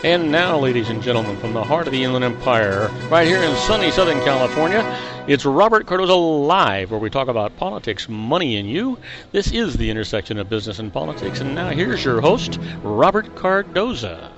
And now, ladies and gentlemen, from the heart of the Inland Empire, right here in sunny Southern California, it's Robert Cardoza Live, where we talk about politics, money, and you. This is the intersection of business and politics. And now here's your host, Robert Cardoza.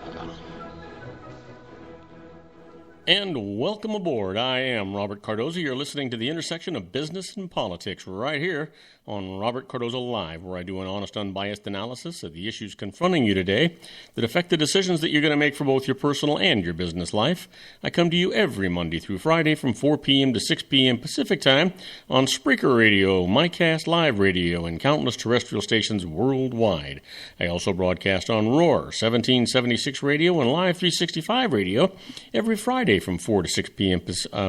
And welcome aboard. I am Robert Cardoza. You're listening to the intersection of business and politics right here on Robert Cardoza Live, where I do an honest, unbiased analysis of the issues confronting you today that affect the decisions that you're going to make for both your personal and your business life. I come to you every Monday through Friday from 4 p.m. to 6 p.m. Pacific Time on Spreaker Radio, MyCast Live Radio, and countless terrestrial stations worldwide. I also broadcast on Roar, 1776 Radio, and Live 365 Radio every Friday from 4 to 6 p.m.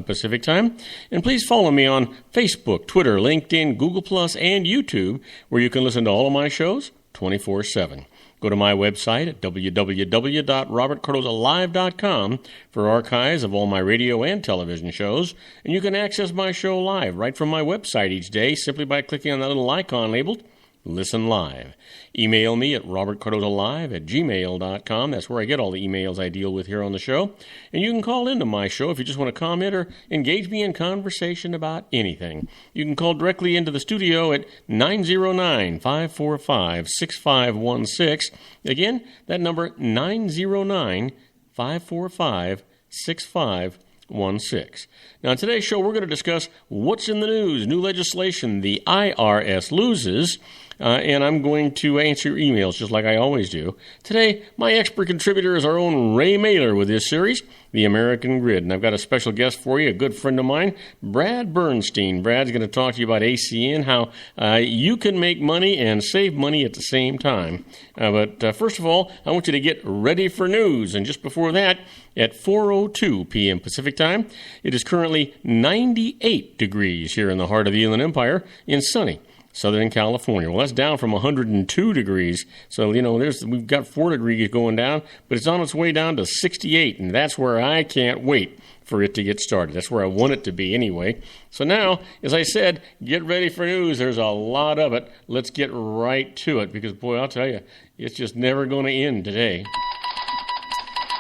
Pacific Time. And please follow me on Facebook, Twitter, LinkedIn, Google+, and YouTube, where you can listen to all of my shows 24/7. Go to my website at www.robertcardozalive.com for archives of all my radio and television shows, and you can access my show live right from my website each day simply by clicking on that little icon labeled Listen Live. Email me at robertcardozalive@gmail.com. That's where I get all the emails I deal with here on the show. And you can call into my show if you just want to comment or engage me in conversation about anything. You can call directly into the studio at 909-545-6516. Again, that number, 909-545-6516. Now, in today's show, we're going to discuss what's in the news, new legislation, the IRS loses, and I'm going to answer your emails just like I always do. Today, my expert contributor is our own Ray Mailer with this series, The American Grid. And I've got a special guest for you, a good friend of mine, Brad Bernstein. Brad's going to talk to you about ACN, how you can make money and save money at the same time. But first of all, I want you to get ready for news. And just before that, at 4:02 p.m. Pacific Time, it is currently 98 degrees here in the heart of the Inland Empire in sunny Southern California. Well, that's down from 102 degrees. So, we've got 4 degrees going down, but it's on its way down to 68, and that's where I can't wait for it to get started. That's where I want it to be anyway. So now, as I said, get ready for news. There's a lot of it. Let's get right to it, because, boy, I'll tell you, it's just never going to end today.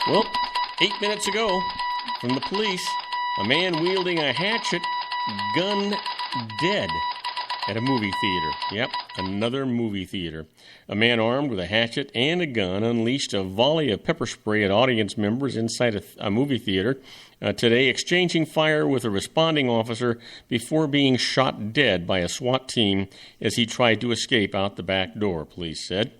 Well, 8 minutes ago, from the police, a man wielding a hatchet, gun dead at a movie theater. Yep, another movie theater. A man armed with a hatchet and a gun unleashed a volley of pepper spray at audience members inside a movie theater today, exchanging fire with a responding officer before being shot dead by a SWAT team as he tried to escape out the back door, police said.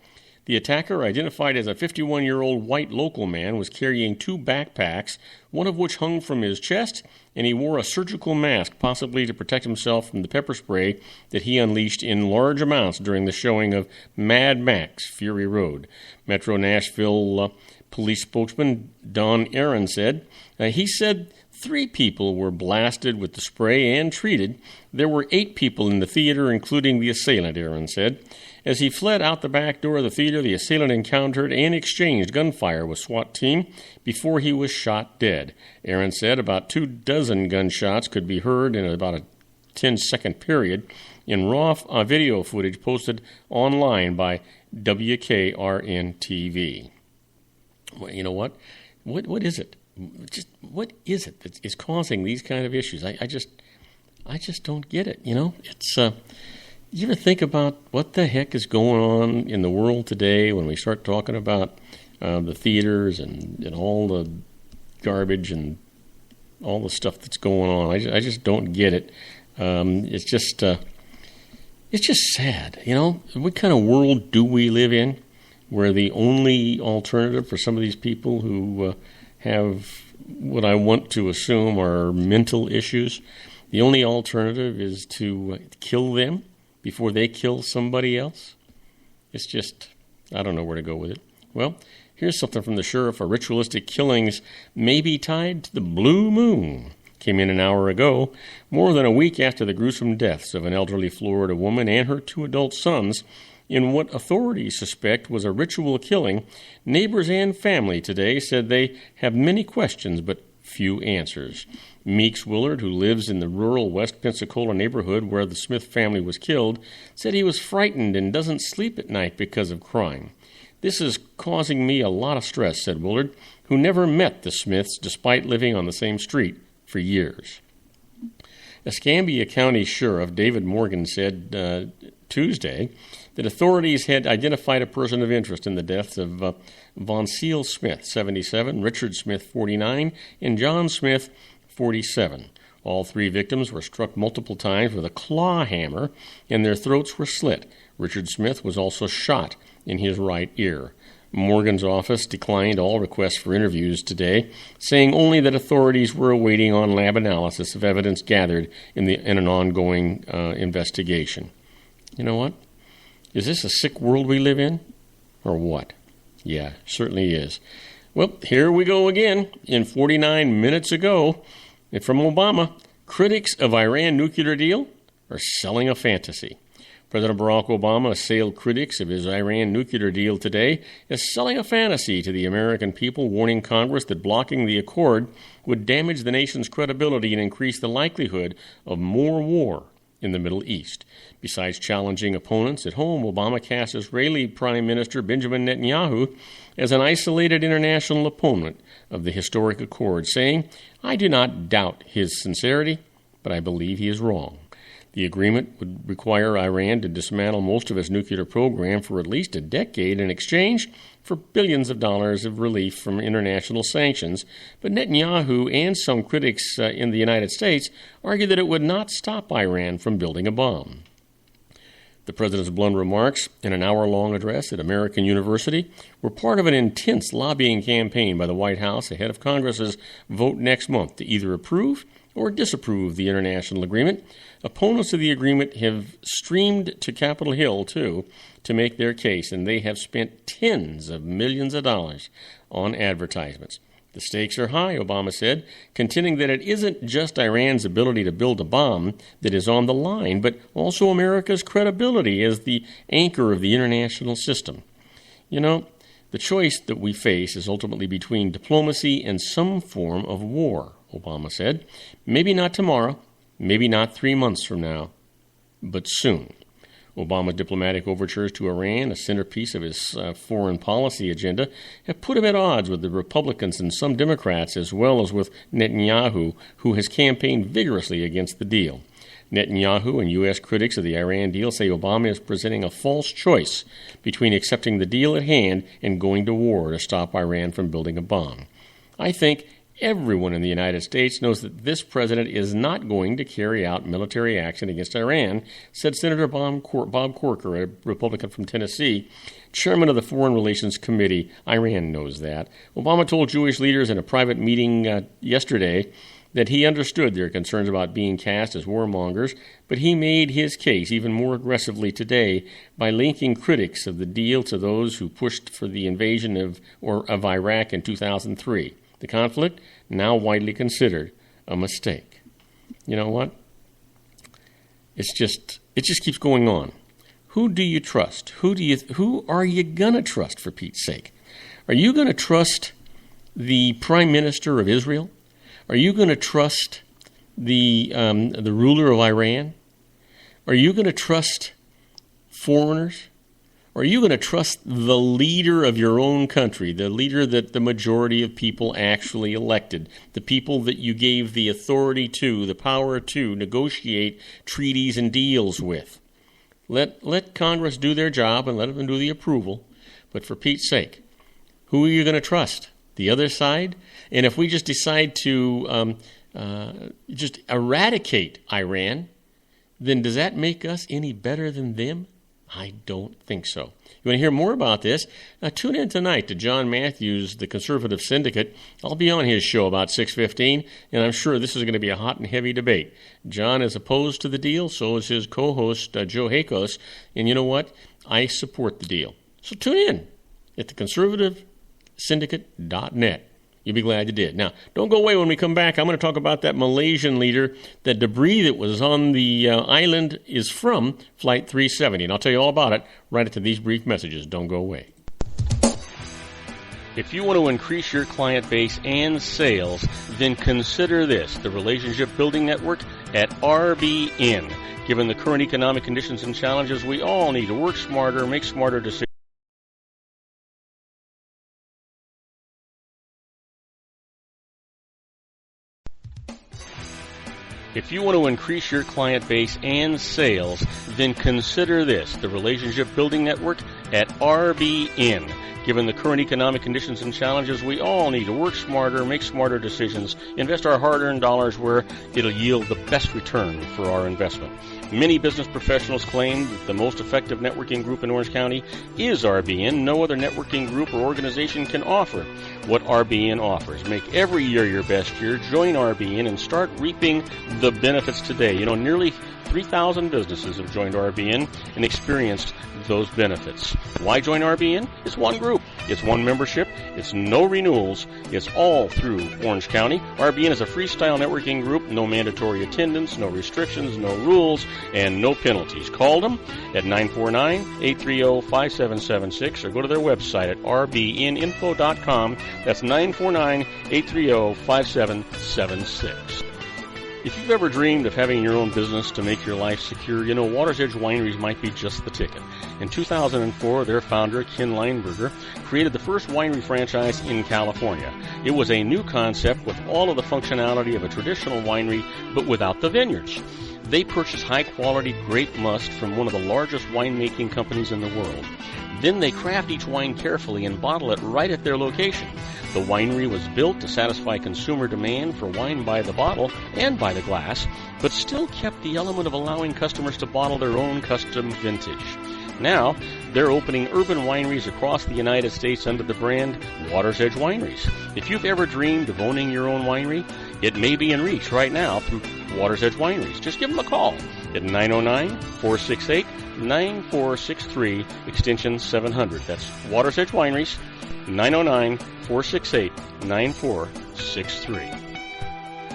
The attacker, identified as a 51-year-old white local man, was carrying 2 backpacks, one of which hung from his chest, and he wore a surgical mask, possibly to protect himself from the pepper spray that he unleashed in large amounts during the showing of Mad Max: Fury Road. Metro Nashville police spokesman Don Aaron said. He said 3 people were blasted with the spray and treated. There were 8 people in the theater, including the assailant, Aaron said. As he fled out the back door of the theater, the assailant encountered and exchanged gunfire with SWAT team before he was shot dead. Aaron said about 24 gunshots could be heard in about a 10-second period in raw video footage posted online by WKRN-TV. Well, you know what? What is it? Just what is it that is causing these kind of issues? I just don't get it. It's. You ever think about what the heck is going on in the world today when we start talking about the theaters and all the garbage and all the stuff that's going on? I just don't get it. It's just sad. What kind of world do we live in where the only alternative for some of these people who have what I want to assume are mental issues, the only alternative is to kill them before they kill somebody else? It's just, I don't know where to go with it. Well, here's something from the sheriff. A ritualistic killings may be tied to the blue moon. Came in an hour ago, more than a week after the gruesome deaths of an elderly Florida woman and her 2 adult sons in what authorities suspect was a ritual killing. Neighbors and family today said they have many questions but few answers. Meeks Willard, who lives in the rural West Pensacola neighborhood where the Smith family was killed, said he was frightened and doesn't sleep at night because of crime. This is causing me a lot of stress, said Willard, who never met the Smiths despite living on the same street for years. Escambia County Sheriff David Morgan said Tuesday that authorities had identified a person of interest in the deaths of Von Seal Smith, 77, Richard Smith, 49, and John Smith, 47. All three victims were struck multiple times with a claw hammer, and their throats were slit. Richard Smith was also shot in his right ear. Morgan's office declined all requests for interviews today, saying only that authorities were awaiting on lab analysis of evidence gathered in an ongoing investigation. You know what? Is this a sick world we live in? Or what? Yeah, certainly is. Well, here we go again. In 49 minutes ago, from Obama, critics of Iran nuclear deal are selling a fantasy. President Barack Obama assailed critics of his Iran nuclear deal today as selling a fantasy to the American people, warning Congress that blocking the accord would damage the nation's credibility and increase the likelihood of more war in the Middle East. Besides challenging opponents at home, Obama cast Israeli Prime Minister Benjamin Netanyahu as an isolated international opponent of the historic accord, saying, "I do not doubt his sincerity, but I believe he is wrong." The agreement would require Iran to dismantle most of its nuclear program for at least a decade in exchange for billions of dollars of relief from international sanctions. But Netanyahu and some critics in the United States argue that it would not stop Iran from building a bomb. The president's blunt remarks in an hour-long address at American University were part of an intense lobbying campaign by the White House ahead of Congress's vote next month to either approve or disapprove the international agreement. Opponents of the agreement have streamed to Capitol Hill, too, to make their case, and they have spent tens of millions of dollars on advertisements. The stakes are high, Obama said, contending that it isn't just Iran's ability to build a bomb that is on the line, but also America's credibility as the anchor of the international system. You know, the choice that we face is ultimately between diplomacy and some form of war, Obama said. Maybe not tomorrow, maybe not 3 months from now, but soon. Obama's diplomatic overtures to Iran, a centerpiece of his foreign policy agenda, have put him at odds with the Republicans and some Democrats, as well as with Netanyahu, who has campaigned vigorously against the deal. Netanyahu and U.S. critics of the Iran deal say Obama is presenting a false choice between accepting the deal at hand and going to war to stop Iran from building a bomb. I think everyone in the United States knows that this president is not going to carry out military action against Iran, said Senator Bob Corker, a Republican from Tennessee, chairman of the Foreign Relations Committee. Iran knows that. Obama told Jewish leaders in a private meeting yesterday that he understood their concerns about being cast as warmongers, but he made his case even more aggressively today by linking critics of the deal to those who pushed for the invasion of Iraq in 2003. The conflict, now widely considered a mistake. You know what? It just keeps going on. Who do you trust? Who are you gonna trust, for Pete's sake? Are you gonna trust the Prime Minister of Israel? Are you gonna trust the ruler of Iran? Are you gonna trust foreigners? Or are you going to trust the leader of your own country, the leader that the majority of people actually elected, the people that you gave the authority to, the power to negotiate treaties and deals with? Let Congress do their job and let them do the approval. But for Pete's sake, who are you going to trust? The other side? And if we just decide to just eradicate Iran, then does that make us any better than them? I don't think so. You want to hear more about this? Tune in tonight to John Matthews, the Conservative Syndicate. I'll be on his show about 6:15, and I'm sure this is going to be a hot and heavy debate. John is opposed to the deal, so is his co-host, Joe Hakos, and you know what? I support the deal. So tune in at theconservativesyndicate.net. You'll be glad you did. Now, don't go away. When we come back, I'm going to talk about that Malaysian leader. That debris that was on the island is from Flight 370, and I'll tell you all about it right after these brief messages. Don't go away. If you want to increase your client base and sales, then consider this, the Relationship Building Network at RBN. Given the current economic conditions and challenges, we all need to work smarter, make smarter decisions. If you want to increase your client base and sales, then consider this, the Relationship Building Network at RBN. Given the current economic conditions and challenges, we all need to work smarter, make smarter decisions, invest our hard-earned dollars where it'll yield the best return for our investment. Many business professionals claim that the most effective networking group in Orange County is RBN. No other networking group or organization can offer what RBN offers. Make every year your best year. Join RBN and start reaping the benefits today. You know, nearly 3,000 businesses have joined RBN and experienced those benefits. Why join RBN? It's one group. It's one membership. It's no renewals. It's all through Orange County. RBN is a freestyle networking group. No mandatory attendance, no restrictions, no rules, and no penalties. Call them at 949-830-5776 or go to their website at rbninfo.com. That's 949-830-5776. If you've ever dreamed of having your own business to make your life secure, you know Water's Edge Wineries might be just the ticket. In 2004, their founder, Ken Lineberger, created the first winery franchise in California. It was a new concept with all of the functionality of a traditional winery, but without the vineyards. They purchased high-quality grape must from one of the largest winemaking companies in the world. Then they craft each wine carefully and bottle it right at their location. The winery was built to satisfy consumer demand for wine by the bottle and by the glass, but still kept the element of allowing customers to bottle their own custom vintage. Now, they're opening urban wineries across the United States under the brand Water's Edge Wineries. If you've ever dreamed of owning your own winery, it may be in reach right now through Water's Edge Wineries. Just give them a call at 909-468-9463, extension 700. That's Water's Edge Wineries, 909-468-9463.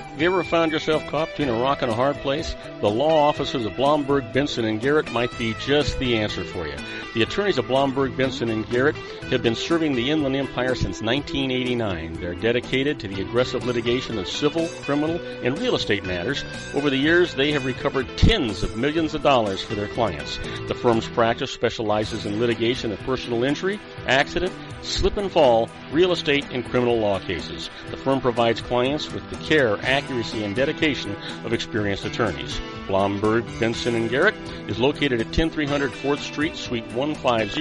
Have you ever found yourself caught between a rock and a hard place? The law offices of Blomberg, Benson, and Garrett might be just the answer for you. The attorneys of Blomberg, Benson, and Garrett have been serving the Inland Empire since 1989. They're dedicated to the aggressive litigation of civil, criminal, and real estate matters. Over the years, they have recovered tens of millions of dollars for their clients. The firm's practice specializes in litigation of personal injury, accident, slip and fall, real estate, and criminal law cases. The firm provides clients with the care, accuracy, and dedication of experienced attorneys. Blomberg, Benson, and Garrett is located at 10300 4th Street, Suite 150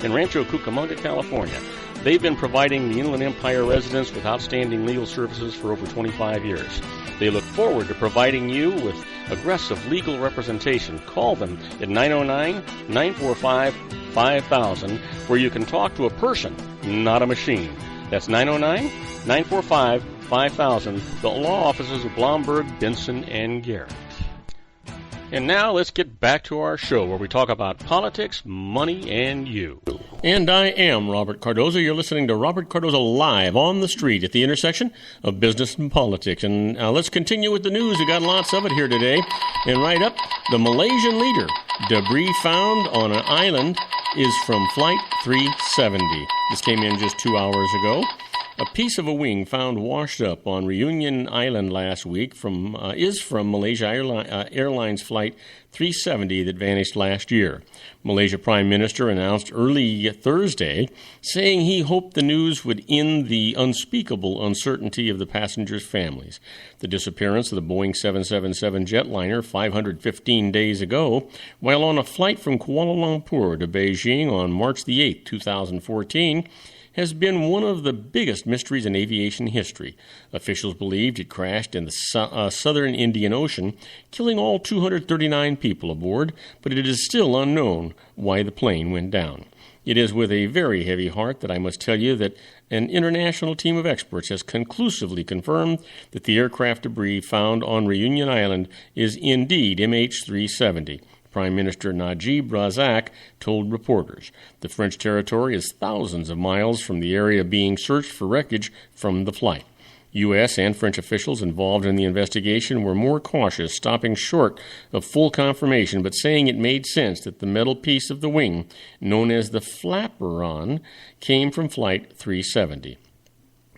in Rancho Cucamonga, California. They've been providing the Inland Empire residents with outstanding legal services for over 25 years. They look forward to providing you with aggressive legal representation. Call them at 909-945-5000, where you can talk to a person, not a machine. That's 909-945-5000, the law offices of Blomberg, Benson, and Garrett. And now let's get back to our show where we talk about politics, money, and you. And I am Robert Cardoza. You're listening to Robert Cardoza Live on the Street at the intersection of business and politics. And let's continue with the news. We got lots of it here today. And right up, the Malaysian leader. Debris found on an island is from Flight 370. This came in just 2 hours ago. A piece of a wing found washed up on Reunion Island last week is from Malaysia Airlines Flight 370 that vanished last year. Malaysia Prime Minister announced early Thursday, saying he hoped the news would end the unspeakable uncertainty of the passengers' families. The disappearance of the Boeing 777 jetliner 515 days ago, while on a flight from Kuala Lumpur to Beijing on March the 8th, 2014, has been one of the biggest mysteries in aviation history. Officials believed it crashed in the southern Indian Ocean, killing all 239 people aboard, but it is still unknown why the plane went down. It is with a very heavy heart that I must tell you that an international team of experts has conclusively confirmed that the aircraft debris found on Reunion Island is indeed MH370. Prime Minister Najib Razak told reporters. The French territory is thousands of miles from the area being searched for wreckage from the flight. U.S. and French officials involved in the investigation were more cautious, stopping short of full confirmation, but saying it made sense that the metal piece of the wing, known as the flaperon, came from Flight 370.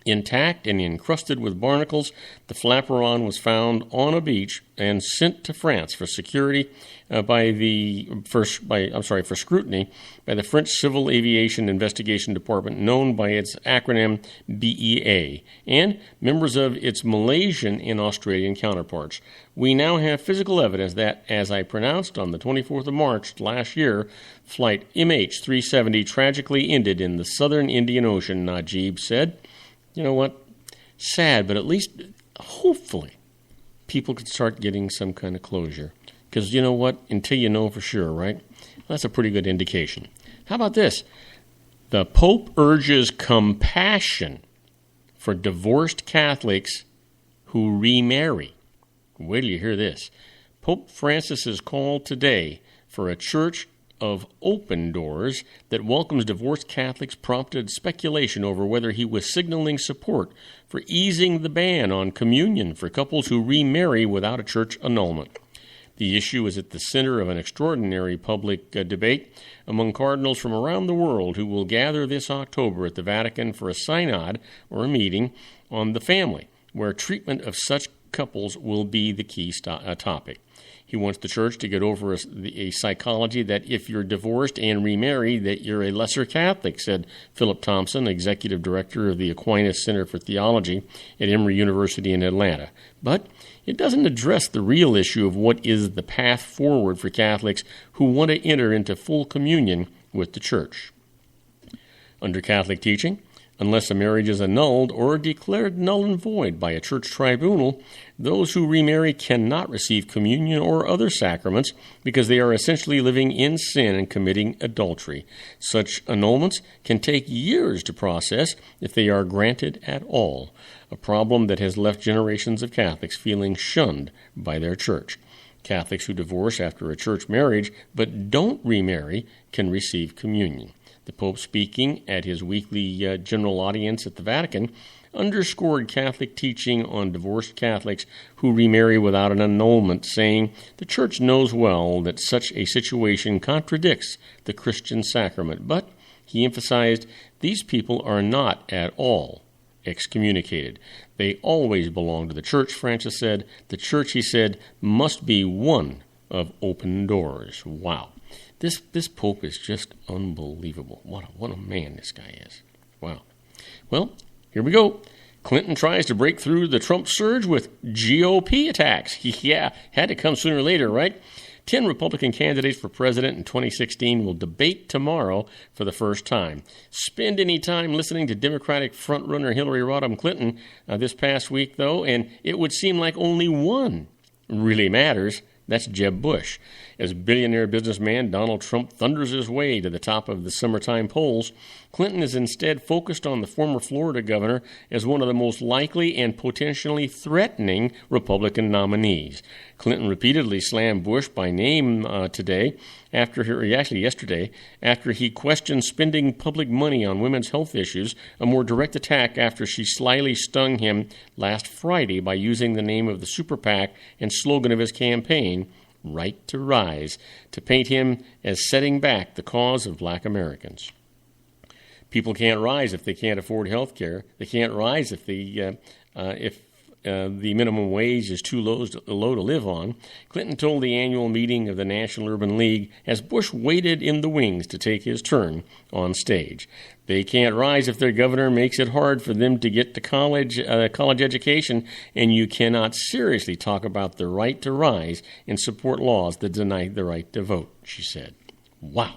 Intact and encrusted with barnacles, the flaperon was found on a beach and sent to France for security for scrutiny by the French Civil Aviation Investigation Department, known by its acronym BEA, and members of its Malaysian and Australian counterparts. We now have physical evidence that, as I pronounced on the 24th of March last year, flight MH370 tragically ended in the southern Indian Ocean, Najib said. You know what? Sad, but at least, hopefully, people could start getting some kind of closure. Because you know what? Until you know for sure, right? That's a pretty good indication. How about this? The Pope urges compassion for divorced Catholics who remarry. Wait till you hear this. Pope Francis's call today for a church of open doors that welcomes divorced Catholics prompted speculation over whether he was signaling support for easing the ban on communion for couples who remarry without a church annulment. The issue is at the center of an extraordinary public debate among cardinals from around the world who will gather this October at the Vatican for a synod or a meeting on the family, where treatment of such couples will be the key topic. He wants the church to get over a psychology that if you're divorced and remarried, that you're a lesser Catholic, said Philip Thompson, executive director of the Aquinas Center for Theology at Emory University in Atlanta. But it doesn't address the real issue of what is the path forward for Catholics who want to enter into full communion with the church. Under Catholic teaching, unless a marriage is annulled or declared null and void by a church tribunal, those who remarry cannot receive communion or other sacraments because they are essentially living in sin and committing adultery. Such annulments can take years to process if they are granted at all, a problem that has left generations of Catholics feeling shunned by their church. Catholics who divorce after a church marriage but don't remarry can receive communion. The Pope, speaking at his weekly general audience at the Vatican, underscored Catholic teaching on divorced Catholics who remarry without an annulment, saying, "The Church knows well that such a situation contradicts the Christian sacrament." But, he emphasized, these people are not at all excommunicated. They always belong to the Church, Francis said. The Church, he said, must be one of open doors. Wow. This Pope is just unbelievable. What a man this guy is. Wow. Well, here we go. Clinton tries to break through the Trump surge with GOP attacks. Yeah, had to come sooner or later, right? 10 Republican candidates for president in 2016 will debate tomorrow for the first time. Spend any time listening to Democratic frontrunner Hillary Rodham Clinton this past week, though, and it would seem like only one really matters. That's Jeb Bush. As billionaire businessman Donald Trump thunders his way to the top of the summertime polls, Clinton is instead focused on the former Florida governor as one of the most likely and potentially threatening Republican nominees. Clinton repeatedly slammed Bush by name yesterday, after he questioned spending public money on women's health issues, a more direct attack after she slyly stung him last Friday by using the name of the super PAC and slogan of his campaign, Right to Rise, to paint him as setting back the cause of black Americans. People can't rise if they can't afford health care. They can't rise if the minimum wage is too low to live on. Clinton told the annual meeting of the National Urban League as Bush waited in the wings to take his turn on stage. They can't rise if their governor makes it hard for them to get to college education, and you cannot seriously talk about the right to rise and support laws that deny the right to vote, she said. Wow.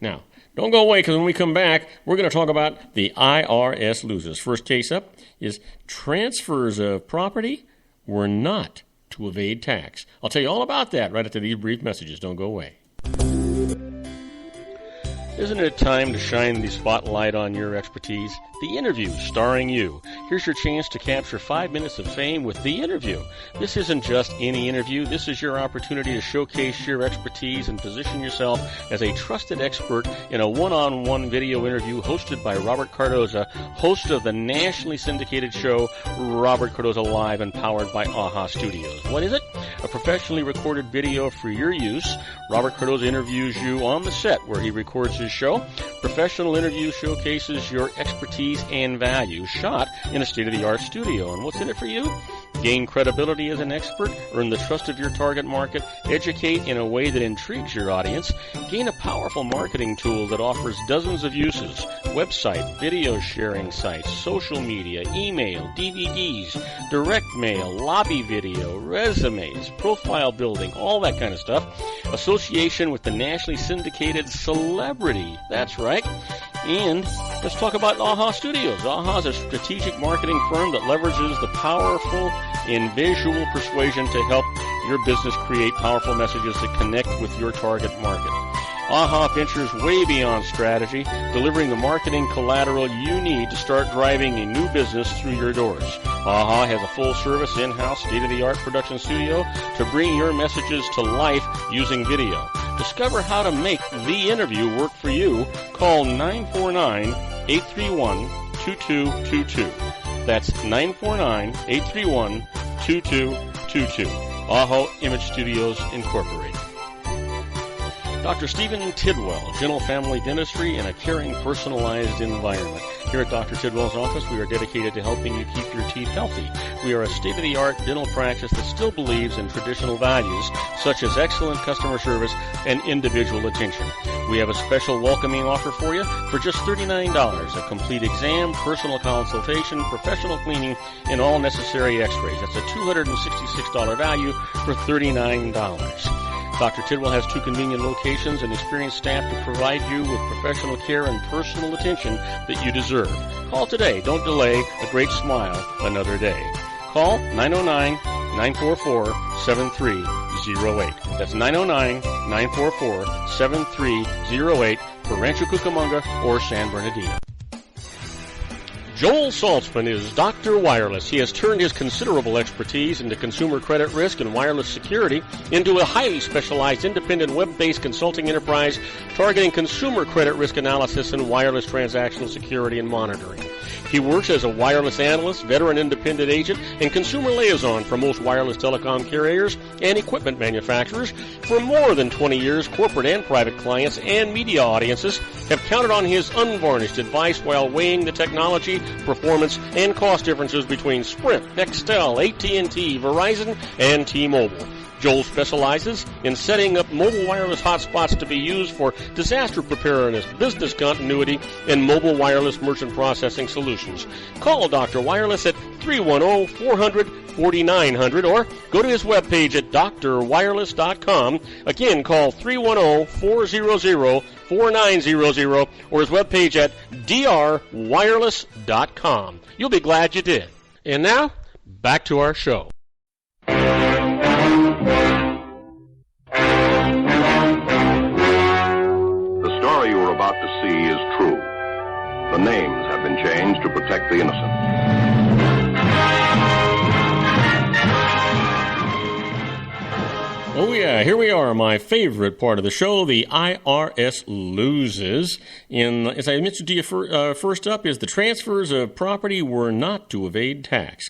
Now, don't go away, because when we come back, we're going to talk about the IRS losers. First case up is transfers of property were not to evade tax. I'll tell you all about that right after these brief messages. Don't go away. Isn't it time to shine the spotlight on your expertise? The Interview, starring you. Here's your chance to capture 5 minutes of fame with The Interview. This isn't just any interview. This is your opportunity to showcase your expertise and position yourself as a trusted expert in a one-on-one video interview hosted by Robert Cardoza, host of the nationally syndicated show Robert Cardoza Live and powered by AHA Studios. What is it? A professionally recorded video for your use. Robert Cardoza interviews you on the set where he records Services Show. Professional interview showcases your expertise and value, shot in a state-of-the-art studio. And what's in it for you? Gain credibility as an expert, earn the trust of your target market, educate in a way that intrigues your audience, gain a powerful marketing tool that offers dozens of uses, website, video sharing sites, social media, email, DVDs, direct mail, lobby video, resumes, profile building, all that kind of stuff. Association with the nationally syndicated celebrity. That's right. And let's talk about AHA Studios. AHA is a strategic marketing firm that leverages the powerful and visual persuasion to help your business create powerful messages that connect with your target market. AHA ventures way beyond strategy, delivering the marketing collateral you need to start driving a new business through your doors. AHA has a full-service, in-house, state-of-the-art production studio to bring your messages to life using video. Discover how to make the interview work for you. Call 949-831-2222. That's 949-831-2222. AHA Image Studios, Incorporated. Dr. Stephen Tidwell, Gentle Family Dentistry in a caring, personalized environment. Here at Dr. Tidwell's office, we are dedicated to helping you keep your teeth healthy. We are a state-of-the-art dental practice that still believes in traditional values, such as excellent customer service and individual attention. We have a special welcoming offer for you for just $39, a complete exam, personal consultation, professional cleaning, and all necessary x-rays. That's a $266 value for $39. Dr. Tidwell has 2 convenient locations and experienced staff to provide you with professional care and personal attention that you deserve. Call today. Don't delay. A great smile another day. Call 909-944-7308. That's 909-944-7308 for Rancho Cucamonga or San Bernardino. Joel Saltzman is Dr. Wireless. He has turned his considerable expertise into consumer credit risk and wireless security into a highly specialized independent web-based consulting enterprise targeting consumer credit risk analysis and wireless transactional security and monitoring. He works as a wireless analyst, veteran independent agent, and consumer liaison for most wireless telecom carriers and equipment manufacturers. For more than 20 years, corporate and private clients and media audiences have counted on his unvarnished advice while weighing the technology, performance, and cost differences between Sprint, Nextel, AT&T, Verizon, and T-Mobile. Joel specializes in setting up mobile wireless hotspots to be used for disaster preparedness, business continuity, and mobile wireless merchant processing solutions. Call Dr. Wireless at 310-400-4900 or go to his webpage at drwireless.com. Again, call 310-400-4900 or his webpage at drwireless.com. You'll be glad you did. And now, back to our show. The story you are about to see is true. The names have been changed to protect the innocent. Oh yeah, here we are, my favorite part of the show, the IRS loses. As I mentioned to you first up, is the transfers of property were not to evade tax.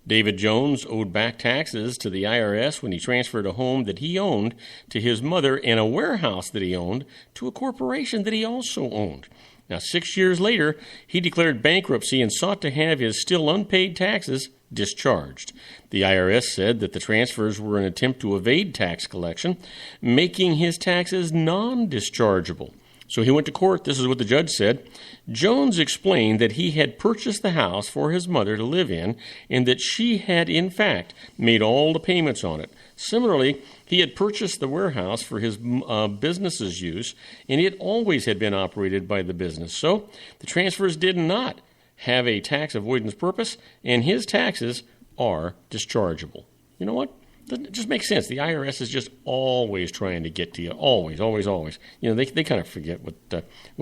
David Jones owed back taxes to the IRS when he transferred a home that he owned to his mother and a warehouse that he owned to a corporation that he also owned. Now, 6 years later, he declared bankruptcy and sought to have his still unpaid taxes discharged. The IRS said that the transfers were an attempt to evade tax collection, making his taxes non-dischargeable. So he went to court. This is what the judge said. Jones explained that he had purchased the house for his mother to live in and that she had, in fact, made all the payments on it. Similarly, he had purchased the warehouse for his business's use, and it always had been operated by the business. So the transfers did not have a tax avoidance purpose, and his taxes are dischargeable. You know what? It just makes sense. The IRS is just always trying to get to you. Always, always, always. You know, they kind of forget what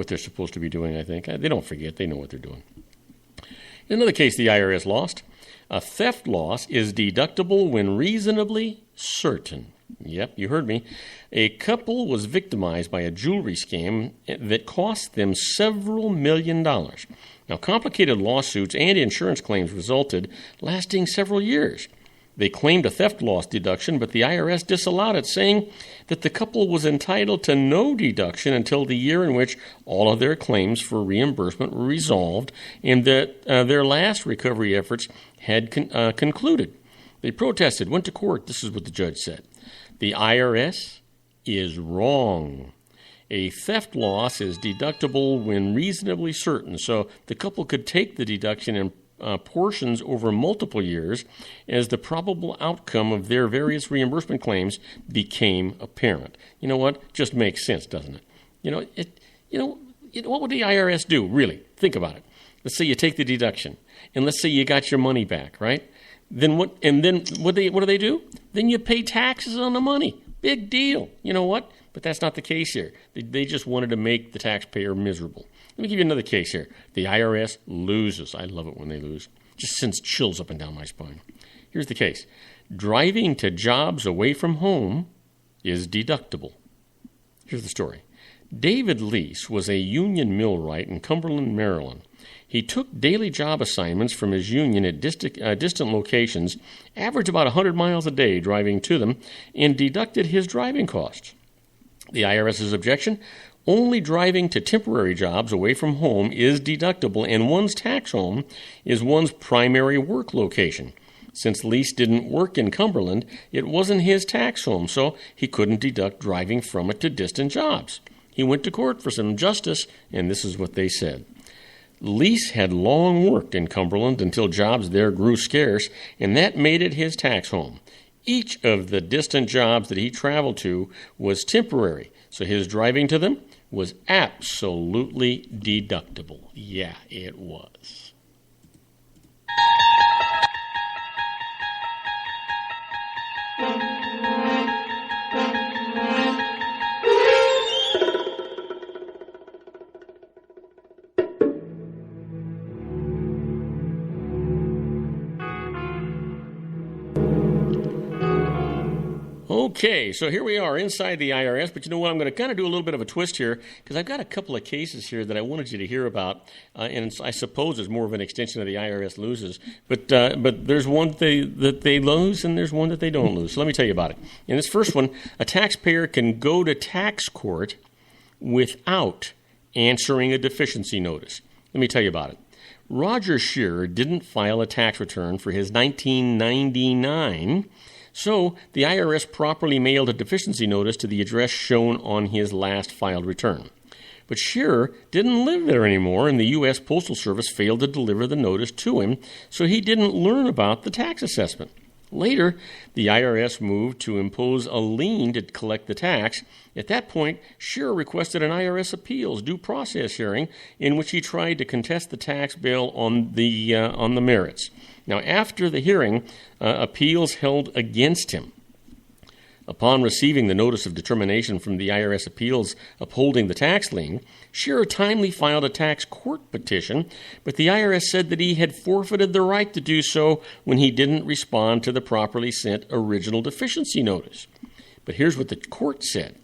they're supposed to be doing, I think. They don't forget. They know what they're doing. In another case the IRS lost. A theft loss is deductible when reasonably certain. Yep, you heard me. A couple was victimized by a jewelry scam that cost them several $million. Now, complicated lawsuits and insurance claims resulted, lasting several years. They claimed a theft loss deduction, but the IRS disallowed it, saying that the couple was entitled to no deduction until the year in which all of their claims for reimbursement were resolved and that their last recovery efforts had concluded. They protested, went to court. This is what the judge said. The IRS is wrong. A theft loss is deductible when reasonably certain, so the couple could take the deduction in portions over multiple years as the probable outcome of their various reimbursement claims became apparent. You know what? Just makes sense, doesn't it? What would the IRS do, really? Think about it. Let's say you take the deduction, and let's say you got your money back, right? Then what do they do? Then you pay taxes on the money. Big deal. You know what? But that's not the case here. They just wanted to make the taxpayer miserable. Let me give you another case here. The IRS loses. I love it when they lose. Just sends chills up and down my spine. Here's the case. Driving to jobs away from home is deductible. Here's the story. David Lease was a union millwright in Cumberland, Maryland. He took daily job assignments from his union at distant locations, averaged about 100 miles a day driving to them, and deducted his driving costs. The IRS's objection? Only driving to temporary jobs away from home is deductible, and one's tax home is one's primary work location. Since Lease didn't work in Cumberland, it wasn't his tax home, so he couldn't deduct driving from it to distant jobs. He went to court for some justice, and this is what they said. Lease had long worked in Cumberland until jobs there grew scarce, and that made it his tax home. Each of the distant jobs that he traveled to was temporary, so his driving to them was absolutely deductible. Yeah, it was. Okay, so here we are inside the IRS, but you know what? I'm going to kind of do a little bit of a twist here because I've got a couple of cases here that I wanted you to hear about, and I suppose it's more of an extension of the IRS loses. But there's one that they lose and there's one that they don't lose. So let me tell you about it. In this first one, a taxpayer can go to tax court without answering a deficiency notice. Let me tell you about it. Roger Shearer didn't file a tax return for his 1999. So the IRS properly mailed a deficiency notice to the address shown on his last filed return. But Shearer didn't live there anymore, and the U.S. Postal Service failed to deliver the notice to him, so he didn't learn about the tax assessment. Later, the IRS moved to impose a lien to collect the tax. At that point, Shearer requested an IRS appeals due process hearing in which he tried to contest the tax bill on the merits. Now, after the hearing, appeals held against him. Upon receiving the notice of determination from the IRS appeals upholding the tax lien, Shearer timely filed a tax court petition, but the IRS said that he had forfeited the right to do so when he didn't respond to the properly sent original deficiency notice. But here's what the court said.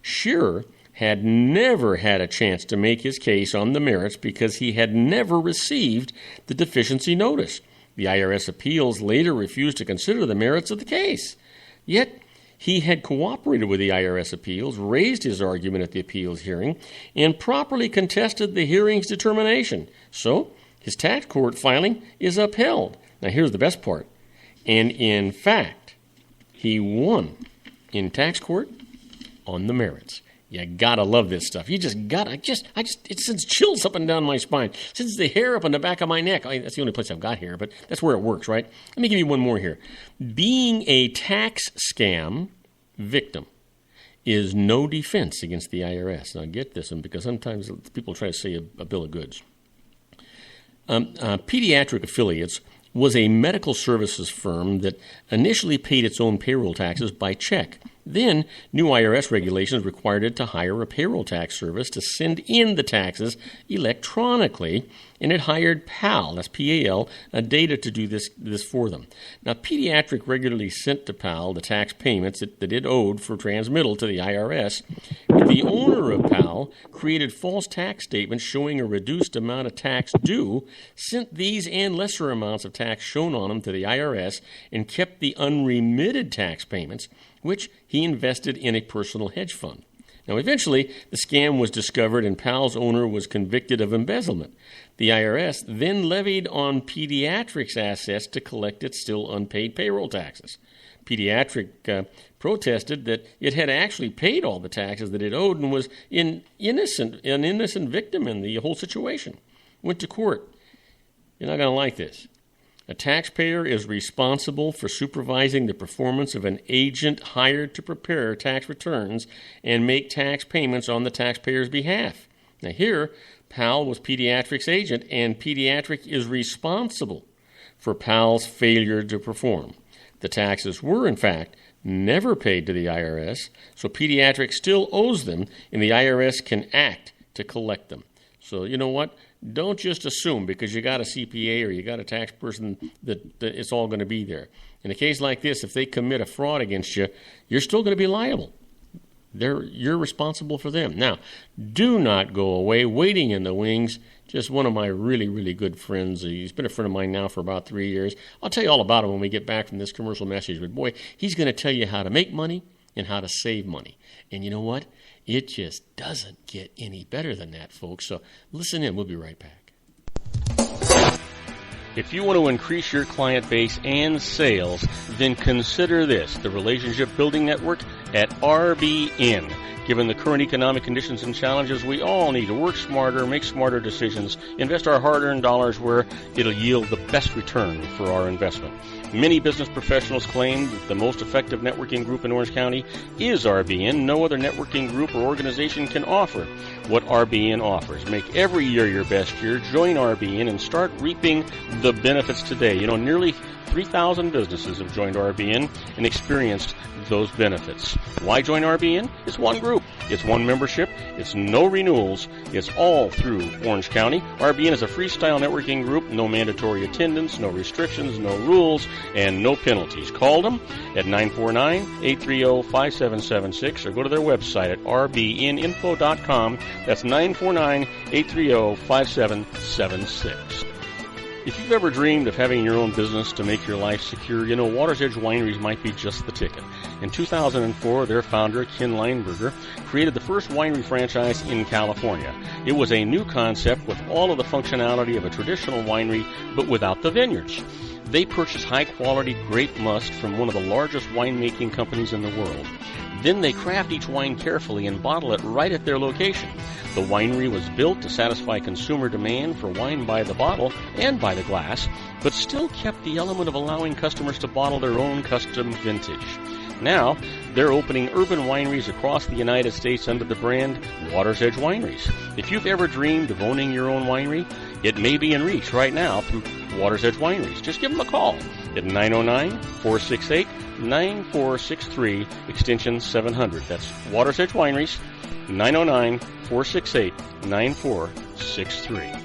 Shearer had never had a chance to make his case on the merits because he had never received the deficiency notice. The IRS appeals later refused to consider the merits of the case. Yet, he had cooperated with the IRS appeals, raised his argument at the appeals hearing, and properly contested the hearing's determination. So, his tax court filing is upheld. Now, here's the best part. And in fact, he won in tax court on the merits. You gotta love this stuff. You just gotta, it sends chills up and down my spine. It sends the hair up on the back of my neck. That's the only place I've got hair, but that's where it works, right? Let me give you one more here. Being a tax scam victim is no defense against the IRS. Now get this one, because sometimes people try to say a bill of goods. Pediatric Affiliates was a medical services firm that initially paid its own payroll taxes by check. Then, new IRS regulations required it to hire a payroll tax service to send in the taxes electronically, and it hired PAL, that's P-A-L, data to do this for them. Now, Pediatric regularly sent to PAL the tax payments that it owed for transmittal to the IRS. But the owner of PAL created false tax statements showing a reduced amount of tax due, sent these and lesser amounts of tax shown on them to the IRS, and kept the unremitted tax payments, which he invested in a personal hedge fund. Now, eventually, the scam was discovered and PAL's owner was convicted of embezzlement. The IRS then levied on Pediatric's assets to collect its still unpaid payroll taxes. Pediatric protested that it had actually paid all the taxes that it owed and was an innocent victim in the whole situation. Went to court. You're not going to like this. A taxpayer is responsible for supervising the performance of an agent hired to prepare tax returns and make tax payments on the taxpayer's behalf. Now here, PAL was Pediatric's agent, and Pediatric is responsible for PAL's failure to perform. The taxes were, in fact, never paid to the IRS, so Pediatric still owes them, and the IRS can act to collect them. So you know what? Don't just assume because you got a CPA or you got a tax person that it's all going to be there. In a case like this, if they commit a fraud against you, you're still going to be liable. You're responsible for them. Now, do not go away waiting in the wings. Just one of my really, really good friends. He's been a friend of mine now for about 3 years. I'll tell you all about him when we get back from this commercial message. But boy, he's going to tell you how to make money and how to save money. And you know what? It just doesn't get any better than that, folks. So listen in. We'll be right back. If you want to increase your client base and sales, then consider this, the Relationship Building Network at RBN. Given the current economic conditions and challenges, we all need to work smarter, make smarter decisions, invest our hard-earned dollars where it'll yield the best return for our investment. Many business professionals claim that the most effective networking group in Orange County is RBN. No other networking group or organization can offer what RBN offers. Make every year your best year. Join RBN and start reaping the benefits today. You know, nearly 3,000 businesses have joined RBN and experienced those benefits. Why join RBN? It's one group. It's one membership. It's no renewals. It's all through Orange County. RBN is a freestyle networking group. No mandatory attendance, no restrictions, no rules, and no penalties. Call them at 949-830-5776 or go to their website at rbninfo.com. That's 949-830-5776. If you've ever dreamed of having your own business to make your life secure, you know Water's Edge Wineries might be just the ticket. In 2004, their founder, Ken Lineberger, created the first winery franchise in California. It was a new concept with all of the functionality of a traditional winery, but without the vineyards. They purchased high-quality grape must from one of the largest winemaking companies in the world. Then they craft each wine carefully and bottle it right at their location. The winery was built to satisfy consumer demand for wine by the bottle and by the glass, but still kept the element of allowing customers to bottle their own custom vintage. Now, they're opening urban wineries across the United States under the brand Water's Edge Wineries. If you've ever dreamed of owning your own winery, it may be in reach right now through Water's Edge Wineries. Just give them a call at 909-468-9463, extension 700. That's Water's Edge Wineries, 909-468-9463.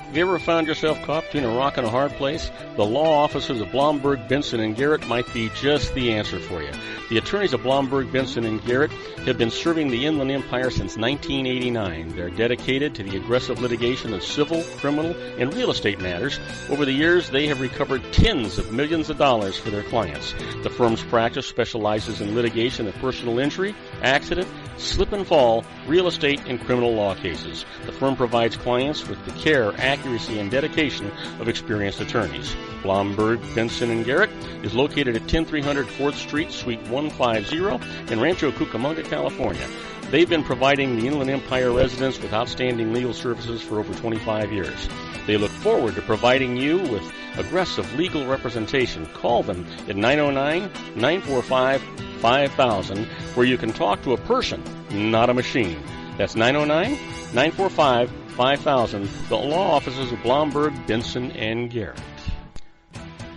Have you ever found yourself caught between a rock and a hard place? The law offices of Blomberg, Benson & Garrett might be just the answer for you. The attorneys of Blomberg, Benson & Garrett have been serving the Inland Empire since 1989. They're dedicated to the aggressive litigation of civil, criminal, and real estate matters. Over the years, they have recovered tens of millions of dollars for their clients. The firm's practice specializes in litigation of personal injury, accident, slip and fall, real estate, and criminal law cases. The firm provides clients with the care, accuracy, and dedication of experienced attorneys. Blomberg, Benson & Garrett is located at 10300 4th Street, Suite 150 in Rancho Cucamonga, California. They've been providing the Inland Empire residents with outstanding legal services for over 25 years. They look forward to providing you with aggressive legal representation. Call them at 909-945-5000, where you can talk to a person, not a machine. That's 909-945-5000, the law offices of Blomberg, Benson & Garrett.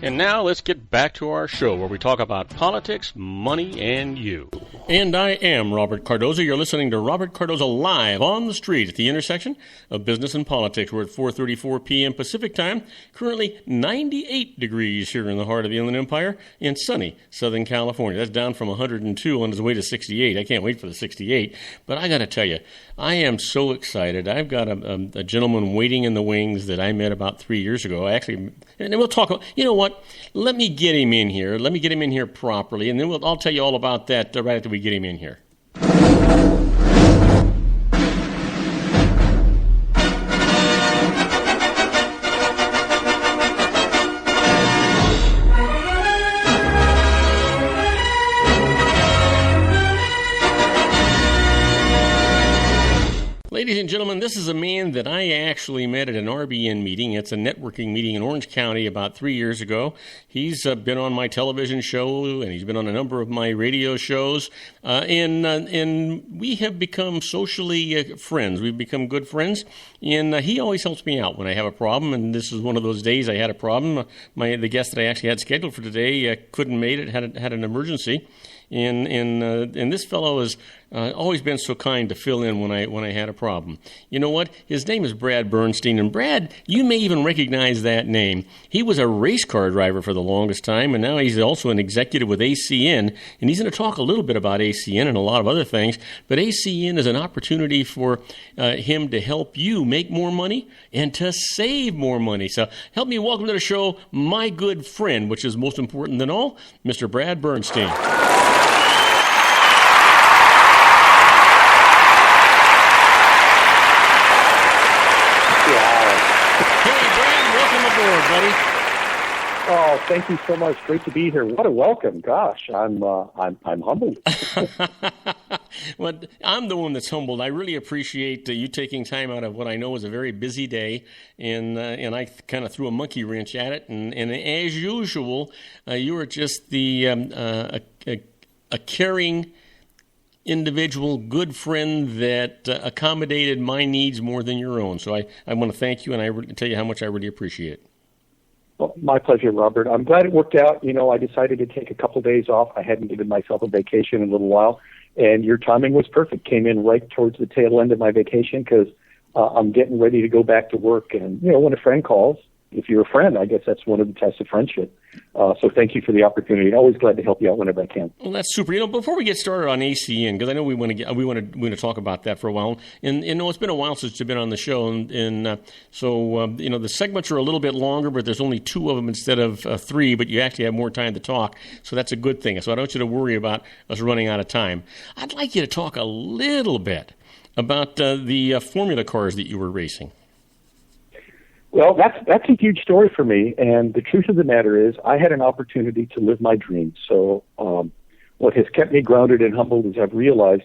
And now let's get back to our show where we talk about politics, money, and you. And I am Robert Cardoza. You're listening to Robert Cardoza live on the street at the intersection of business and politics. We're at 4:34 p.m. Pacific time. Currently 98 degrees here in the heart of the Inland Empire in sunny Southern California. That's down from 102 on its way to 68. I can't wait for the 68. But I got to tell you, I am so excited. I've got a gentleman waiting in the wings that I met about 3 years ago. And we'll talk about, you know what? Let me get him in here. Let me get him in here properly, and then I'll tell you all about that right after we get him in here. Ladies and gentlemen, this is a man that I actually met at an RBN meeting. It's a networking meeting in Orange County about 3 years ago. He's been on my television show, and he's been on a number of my radio shows. And we have become socially friends. We've become good friends. And he always helps me out when I have a problem. And this is one of those days I had a problem. The guest that I actually had scheduled for today couldn't make it, had an emergency. And this fellow has always been so kind to fill in when I had a problem. You know what? His name is Brad Bernstein, and Brad, you may even recognize that name. He was a race car driver for the longest time, and now he's also an executive with ACN, and he's going to talk a little bit about ACN and a lot of other things. But ACN is an opportunity for him to help you make more money and to save more money. So help me welcome to the show my good friend, which is most important than all, Mr. Brad Bernstein. Buddy. Oh, thank you so much. Great to be here. What a welcome. Gosh, I'm humbled. Well, I'm the one that's humbled. I really appreciate you taking time out of what I know is a very busy day, and I kind of threw a monkey wrench at it. And as usual, you were just a caring individual, good friend that accommodated my needs more than your own. So I want to thank you, and I tell you how much I really appreciate it. Well, my pleasure, Robert. I'm glad it worked out. You know, I decided to take a couple days off. I hadn't given myself a vacation in a little while, and your timing was perfect. Came in right towards the tail end of my vacation because I'm getting ready to go back to work. And, you know, when a friend calls, if you're a friend, I guess that's one of the tests of friendship. So thank you for the opportunity. Always glad to help you out whenever I can. Well, that's super. You know, before we get started on ACN, because I know we want to talk about that for a while. And you know, it's been a while since you've been on the show, and so you know, the segments are a little bit longer, but there's only two of them instead of three. But you actually have more time to talk, so that's a good thing. So I don't want you to worry about us running out of time. I'd like you to talk a little bit about the formula cars that you were racing. Well, that's a huge story for me, and the truth of the matter is I had an opportunity to live my dreams. So what has kept me grounded and humbled is I've realized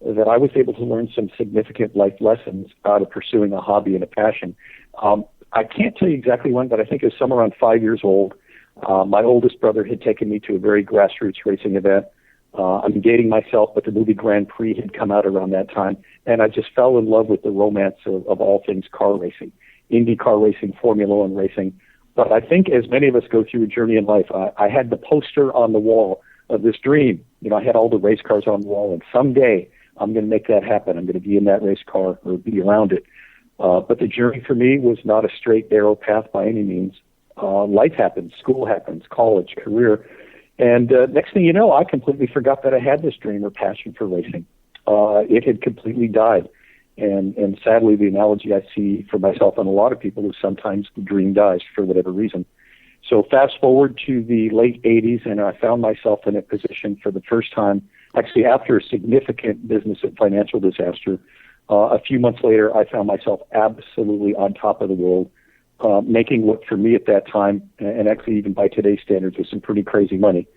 that I was able to learn some significant life lessons out of pursuing a hobby and a passion. I can't tell you exactly when, but I think it was somewhere around 5 years old. My oldest brother had taken me to a very grassroots racing event. I'm dating myself, but the movie Grand Prix had come out around that time, and I just fell in love with the romance of all things car racing. Indy car racing, Formula One racing. But I think as many of us go through a journey in life, I had the poster on the wall of this dream. You know, I had all the race cars on the wall, and someday I'm going to make that happen. I'm going to be in that race car or be around it. But the journey for me was not a straight, narrow path by any means. Life happens, school happens, college, career. And next thing you know, I completely forgot that I had this dream or passion for racing. It had completely died. And sadly, the analogy I see for myself and a lot of people is sometimes the dream dies for whatever reason. So fast forward to the late 80s, and I found myself in a position for the first time, actually after a significant business and financial disaster. A few months later, I found myself absolutely on top of the world, making what for me at that time, and actually even by today's standards, was some pretty crazy money.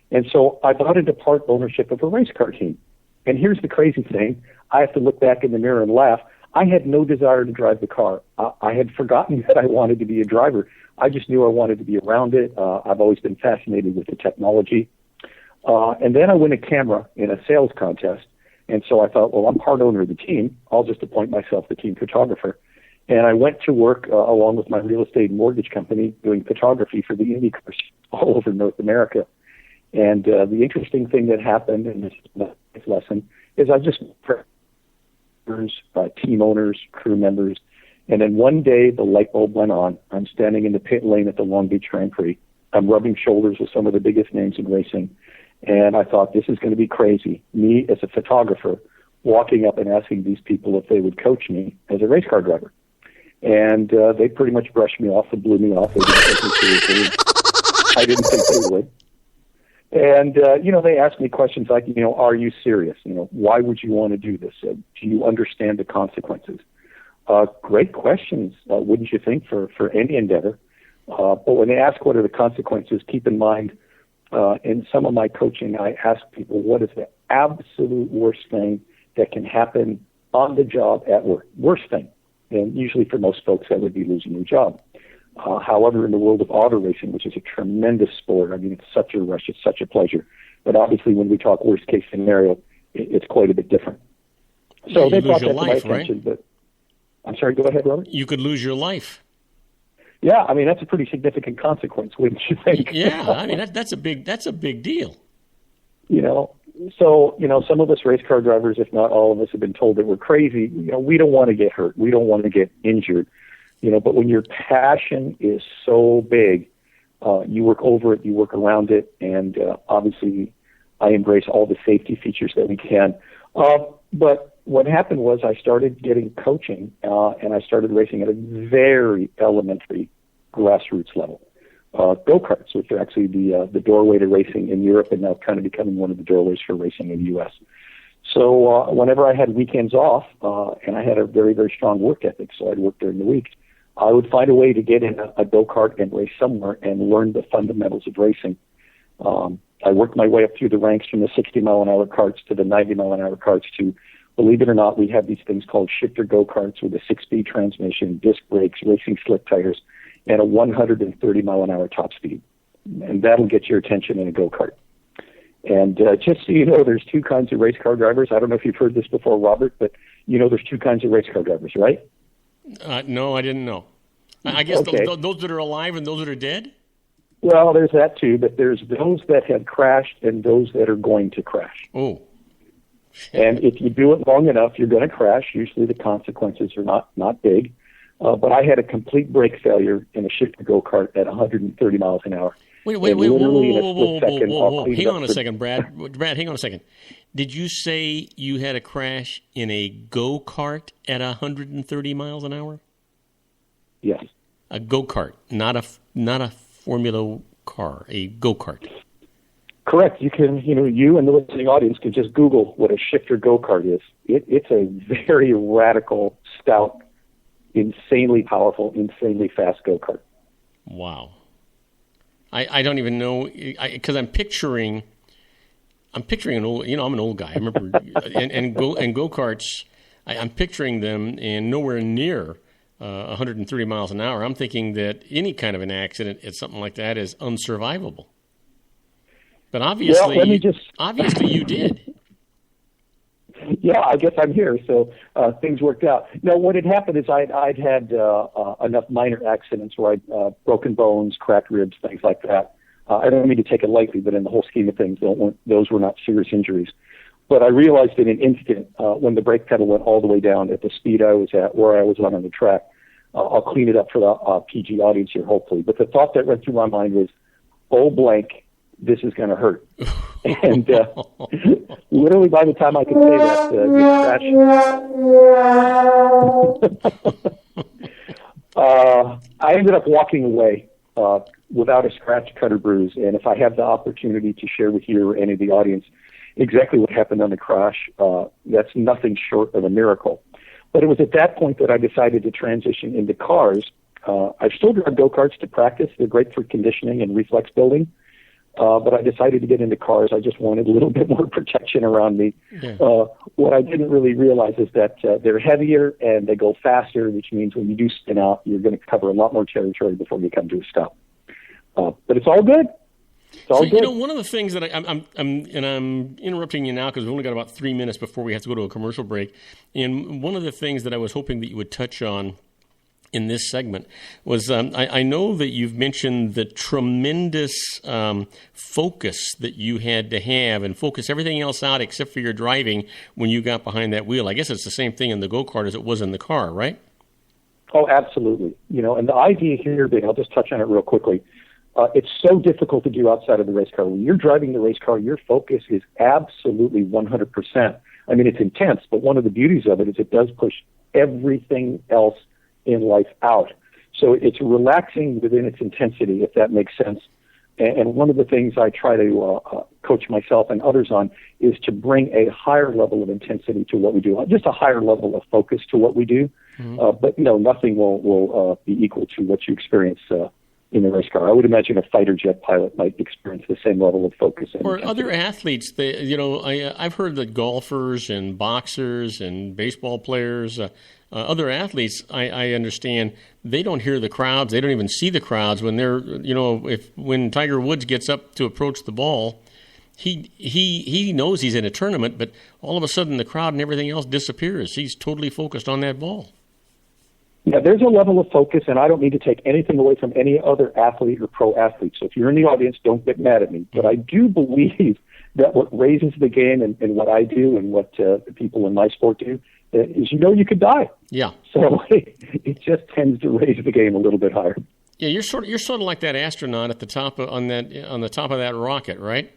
And so I bought into part ownership of a race car team. And here's the crazy thing. I have to look back in the mirror and laugh. I had no desire to drive the car. I had forgotten that I wanted to be a driver. I just knew I wanted to be around it. I've always been fascinated with the technology. And then I win a camera in a sales contest. And so I thought, well, I'm part owner of the team. I'll just appoint myself the team photographer. And I went to work along with my real estate and mortgage company doing photography for the IndyCars all over North America. And the interesting thing that happened, and this is my lesson, is I just team owners, crew members, and then one day the light bulb went on. I'm standing in the pit lane at the Long Beach Grand Prix. I'm rubbing shoulders with some of the biggest names in racing, and I thought, this is going to be crazy. Me as a photographer walking up and asking these people if they would coach me as a race car driver. And they pretty much brushed me off and blew me off. They didn't take me seriously. I didn't think they would. And, they asked me questions like, are you serious? Why would you want to do this? Do you understand the consequences? Great questions, wouldn't you think, for any endeavor? But when they ask what are the consequences, keep in mind, in some of my coaching, I ask people, what is the absolute worst thing that can happen on the job at work? Worst thing. And usually for most folks, that would be losing your job. However, in the world of auto racing, which is a tremendous sport, it's such a rush, it's such a pleasure. But obviously, when we talk worst case scenario, it's quite a bit different. So they brought that to my attention. But I'm sorry, go ahead, Robert. You could lose your life. Yeah, that's a pretty significant consequence, wouldn't you think? Yeah, that's a big deal. So, some of us race car drivers, if not all of us, have been told that we're crazy. We don't want to get hurt. We don't want to get injured. But when your passion is so big, you work over it, you work around it, and obviously I embrace all the safety features that we can. But what happened was I started getting coaching, and I started racing at a very elementary grassroots level. Go-karts, which are actually the doorway to racing in Europe and now kind of becoming one of the doorways for racing in the U.S. So whenever I had weekends off, and I had a very, very strong work ethic, so I'd work during the week, I would find a way to get in a go-kart and race somewhere and learn the fundamentals of racing. I worked my way up through the ranks from the 60-mile-an-hour karts to the 90-mile-an-hour karts to, believe it or not, we have these things called shifter go-karts with a 6-speed transmission, disc brakes, racing slick tires, and a 130-mile-an-hour top speed. And that'll get your attention in a go-kart. And just so you know, there's two kinds of race car drivers. I don't know if you've heard this before, Robert, but there's two kinds of race car drivers, right? No, I didn't know. I guess okay. those that are alive and those that are dead? Well, there's that too, but there's those that have crashed and those that are going to crash. Oh. And if you do it long enough, you're going to crash. Usually the consequences are not big. But I had a complete brake failure in a shifter go-kart at 130 miles an hour. Wait, hang on a second, Brad. Brad, hang on a second. Did you say you had a crash in a go-kart at 130 miles an hour? Yes. A go-kart, not a Formula car, a go-kart. Correct. You can, you and the listening audience can just Google what a shifter go-kart is. It's a very radical, stout, insanely powerful, insanely fast go-kart. Wow. I don't even know, because I'm picturing an old, I'm an old guy. I remember, and go-karts, I'm picturing them and nowhere near 130 miles an hour. I'm thinking that any kind of an accident at something like that is unsurvivable. But obviously, obviously you did. Yeah, I guess I'm here, so things worked out. No, what had happened is I'd had enough minor accidents where I'd broken bones, cracked ribs, things like that. I don't mean to take it lightly, but in the whole scheme of things, those were not serious injuries. But I realized in an instant when the brake pedal went all the way down at the speed I was at, where I was on the track. I'll clean it up for the PG audience here, hopefully. But the thought that went through my mind was, oh, blank, this is going to hurt. And literally by the time I could say that, the crash. I ended up walking away without a scratch, cut, or bruise. And if I have the opportunity to share with you or any of the audience exactly what happened on the crash, that's nothing short of a miracle. But it was at that point that I decided to transition into cars. I still drive go-karts to practice. They're great for conditioning and reflex building. But I decided to get into cars. I just wanted a little bit more protection around me. Yeah. What I didn't really realize is that they're heavier and they go faster, which means when you do spin out, you're going to cover a lot more territory before you come to a stop. But it's all good. It's all good. One of the things that I'm interrupting you now because we've only got about 3 minutes before we have to go to a commercial break. And one of the things that I was hoping that you would touch on in this segment was I know that you've mentioned the tremendous focus that you had to have and focus everything else out except for your driving when you got behind that wheel. I guess it's the same thing in the go-kart as it was in the car, right? Oh, absolutely. And the idea here being, I'll just touch on it real quickly. It's so difficult to do outside of the race car. When you're driving the race car, your focus is absolutely 100%. I mean, it's intense, but one of the beauties of it is it does push everything else in life out. So it's relaxing within its intensity, if that makes sense. And one of the things I try to coach myself and others on is to bring a higher level of intensity to what we do, just a higher level of focus to what we do. Mm-hmm. But nothing will be equal to what you experience in the race car. I would imagine a fighter jet pilot might experience the same level of focus. Or other athletes, I've heard that golfers and boxers and baseball players, other athletes, I understand, they don't hear the crowds. They don't even see the crowds when they're, when Tiger Woods gets up to approach the ball, he knows he's in a tournament, but all of a sudden the crowd and everything else disappears. He's totally focused on that ball. Yeah, there's a level of focus, and I don't need to take anything away from any other athlete or pro athlete. So if you're in the audience, don't get mad at me. But I do believe that what raises the game and what I do and what the people in my sport do is you could die. Yeah. So it just tends to raise the game a little bit higher. Yeah, you're sort of like that astronaut at the top on the top of that rocket, right?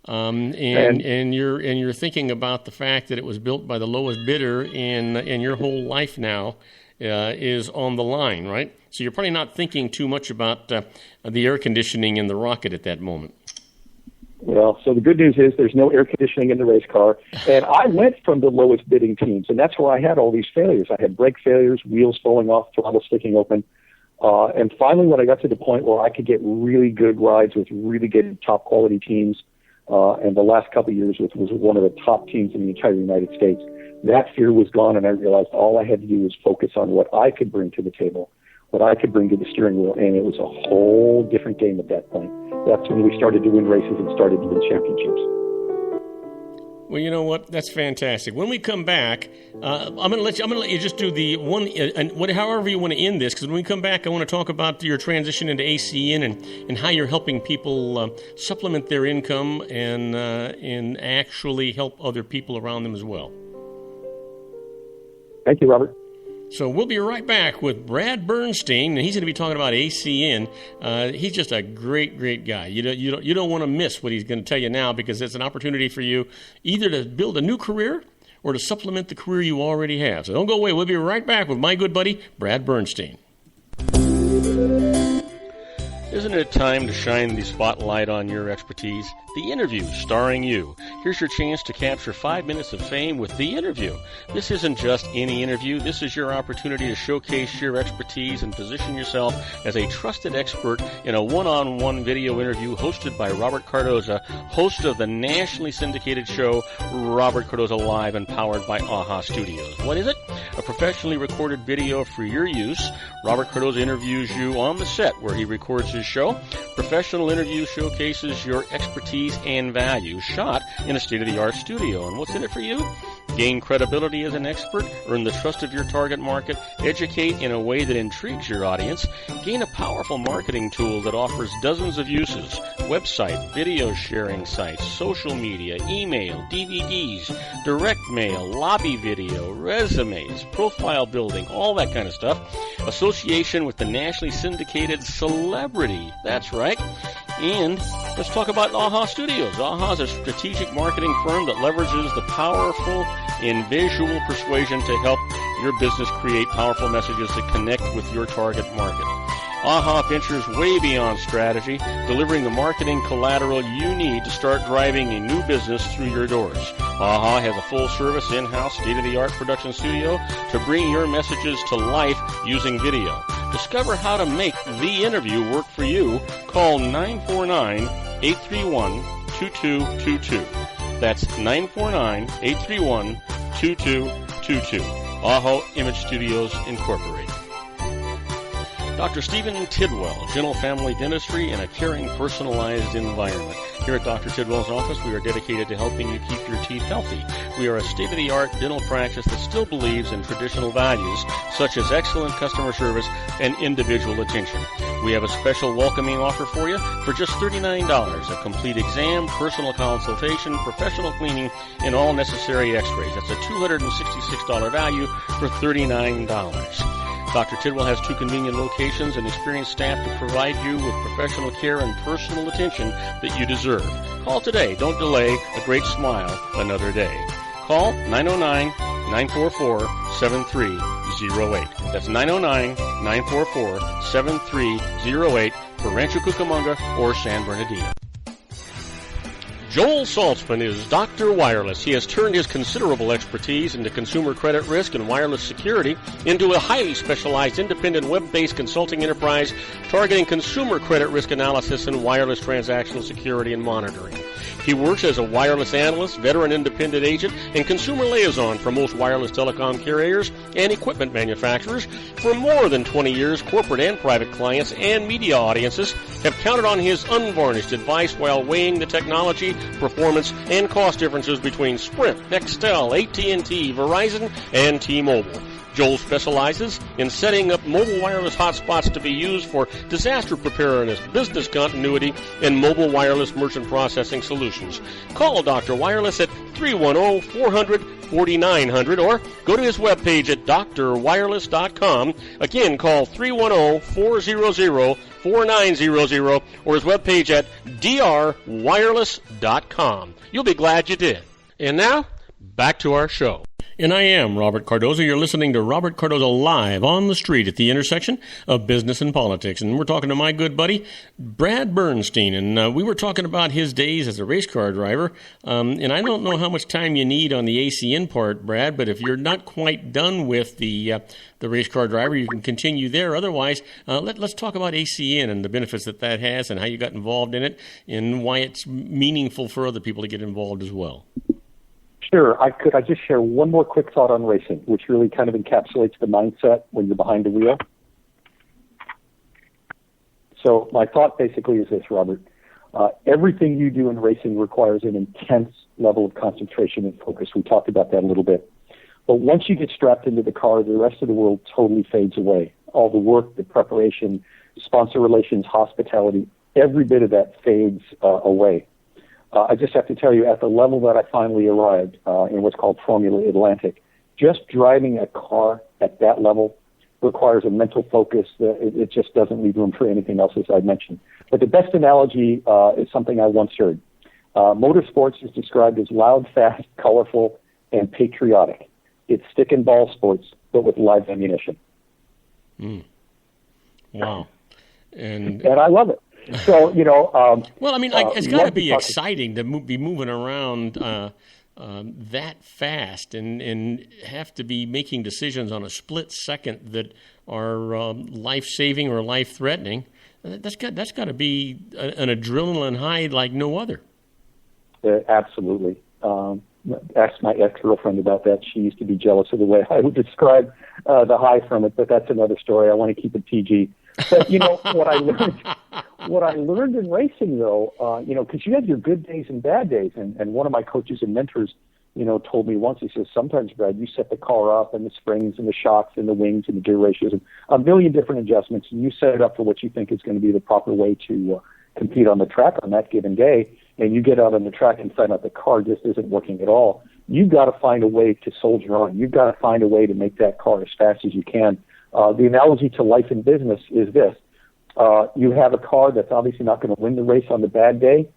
And you're thinking about the fact that it was built by the lowest bidder, and your whole life now is on the line, right? So you're probably not thinking too much about the air conditioning in the rocket at that moment. Well, so the good news is there's no air conditioning in the race car, and I went from the lowest bidding teams, and that's where I had all these failures. I had brake failures, wheels falling off, throttle sticking open, and finally when I got to the point where I could get really good rides with really good top quality teams, and the last couple of years was one of the top teams in the entire United States, that fear was gone, and I realized all I had to do was focus on what I could bring to the table, what I could bring to the steering wheel, and it was a whole different game at that point. That's when we started to win races and started to win championships. Well, you know what? That's fantastic. When we come back, I'm going to let you just do the one, and however you want to end this, because when we come back, I want to talk about your transition into ACN and how you're helping people supplement their income and actually help other people around them as well. Thank you, Robert. So we'll be right back with Brad Bernstein, and he's going to be talking about ACN. He's just a great, great guy. You don't want to miss what he's going to tell you now, because it's an opportunity for you either to build a new career or to supplement the career you already have. So don't go away. We'll be right back with my good buddy, Brad Bernstein. Isn't it time to shine the spotlight on your expertise? The Interview, starring you. Here's your chance to capture 5 minutes of fame with The Interview. This isn't just any interview. This is your opportunity to showcase your expertise and position yourself as a trusted expert in a one-on-one video interview hosted by Robert Cardoza, host of the nationally syndicated show Robert Cardoza Live and powered by AHA Studios. What is it? A professionally recorded video for your use. Robert Cardoza interviews you on the set where he records his show. Professional interview showcases your expertise and value, shot in a state-of-the-art studio. And what's in it for you? Gain credibility as an expert, earn the trust of your target market, educate in a way that intrigues your audience, gain a powerful marketing tool that offers dozens of uses, website, video sharing sites, social media, email, DVDs, direct mail, lobby video, resumes, profile building, all that kind of stuff. Association with the nationally syndicated celebrity. That's right. And let's talk about AHA Studios. AHA is a strategic marketing firm that leverages the powerful in visual persuasion to help your business create powerful messages that connect with your target market. AHA ventures way beyond strategy, delivering the marketing collateral you need to start driving a new business through your doors. AHA has a full-service, in-house, state-of-the-art production studio to bring your messages to life using video. Discover how to make The Interview work for you. Call 949-831-2222. That's 949-831-2222. AHA Image Studios, Incorporated. Dr. Stephen Tidwell, Gentle Family Dentistry in a caring, personalized environment. Here at Dr. Tidwell's office, we are dedicated to helping you keep your teeth healthy. We are a state-of-the-art dental practice that still believes in traditional values, such as excellent customer service and individual attention. We have a special welcoming offer for you for just $39, a complete exam, personal consultation, professional cleaning, and all necessary x-rays. That's a $266 value for $39. Dr. Tidwell has 2 convenient locations and experienced staff to provide you with professional care and personal attention that you deserve. Call today. Don't delay a great smile another day. Call 909-944-7308. That's 909-944-7308 for Rancho Cucamonga or San Bernardino. Joel Saltzman is Dr. Wireless. He has turned his considerable expertise into consumer credit risk and wireless security into a highly specialized independent web-based consulting enterprise targeting consumer credit risk analysis and wireless transactional security and monitoring. He works as a wireless analyst, veteran independent agent, and consumer liaison for most wireless telecom carriers and equipment manufacturers. For more than 20 years, corporate and private clients and media audiences have counted on his unvarnished advice while weighing the technology, performance, and cost differences between Sprint, Nextel, AT&T, Verizon, and T-Mobile. Joel specializes in setting up mobile wireless hotspots to be used for disaster preparedness, business continuity, and mobile wireless merchant processing solutions. Call Dr. Wireless at 310-400-4900 or go to his webpage at drwireless.com. Again, call 310-400-4900 or his webpage at drwireless.com. You'll be glad you did. And now, back to our show. And I am Robert Cardoza. You're listening to Robert Cardoza live on the street at the intersection of business and politics. And we're talking to my good buddy, Brad Bernstein. And we were talking about his days as a race car driver. And I don't know how much time you need on the ACN part, Brad, but if you're not quite done with the race car driver, you can continue there. Otherwise, let's talk about ACN and the benefits that has and how you got involved in it and why it's meaningful for other people to get involved as well. Sure. I just share one more quick thought on racing, which really kind of encapsulates the mindset when you're behind the wheel. So my thought basically is this, Robert. Everything you do in racing requires an intense level of concentration and focus. We talked about that a little bit. But once you get strapped into the car, the rest of the world totally fades away. All the work, the preparation, sponsor relations, hospitality, every bit of that fades away. I just have to tell you, at the level that I finally arrived in what's called Formula Atlantic, just driving a car at that level requires a mental focus that it just doesn't leave room for anything else, as I mentioned. But the best analogy is something I once heard. Motorsports is described as loud, fast, colorful, and patriotic. It's stick and ball sports, but with live ammunition. Wow. And I love it. So, well, I mean, it's got to be exciting to be moving around that fast and have to be making decisions on a split second that are life-saving or life-threatening. That's got to be an adrenaline high like no other. Absolutely. Ask my ex-girlfriend about that. She used to be jealous of the way I would describe the high from it, but that's another story. I want to keep it PG. But what I learned in racing, though, because you have your good days and bad days, and one of my coaches and mentors, told me once, he says, sometimes, Brad, you set the car up and the springs and the shocks and the wings and the gear ratios and a million different adjustments, and you set it up for what you think is going to be the proper way to compete on the track on that given day, and you get out on the track and find out the car just isn't working at all. You've got to find a way to soldier on. You've got to find a way to make that car as fast as you can. The analogy to life and business is this. You have a car that's obviously not going to win the race on the bad day.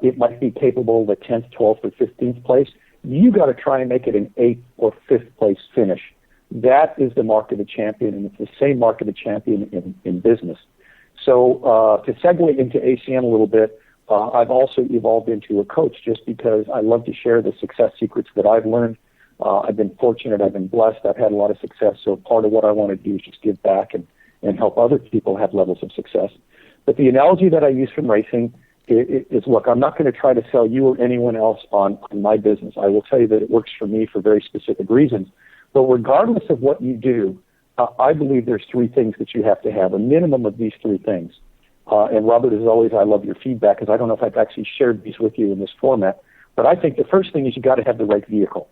It might be capable of a 10th, 12th, or 15th place. You got to try and make it an 8th or 5th place finish. That is the mark of a champion, and it's the same mark of a champion in business. So to segue into ACN a little bit, I've also evolved into a coach just because I love to share the success secrets that I've learned. I've been fortunate. I've been blessed. I've had a lot of success. So part of what I want to do is just give back and help other people have levels of success. But the analogy that I use from racing is, look, I'm not going to try to sell you or anyone else on my business. I will tell you that it works for me for very specific reasons. But regardless of what you do, I believe there's three things that you have to have, a minimum of these three things. And Robert, as always, I love your feedback because I don't know if I've actually shared these with you in this format. But I think the first thing is you got to have the right vehicle.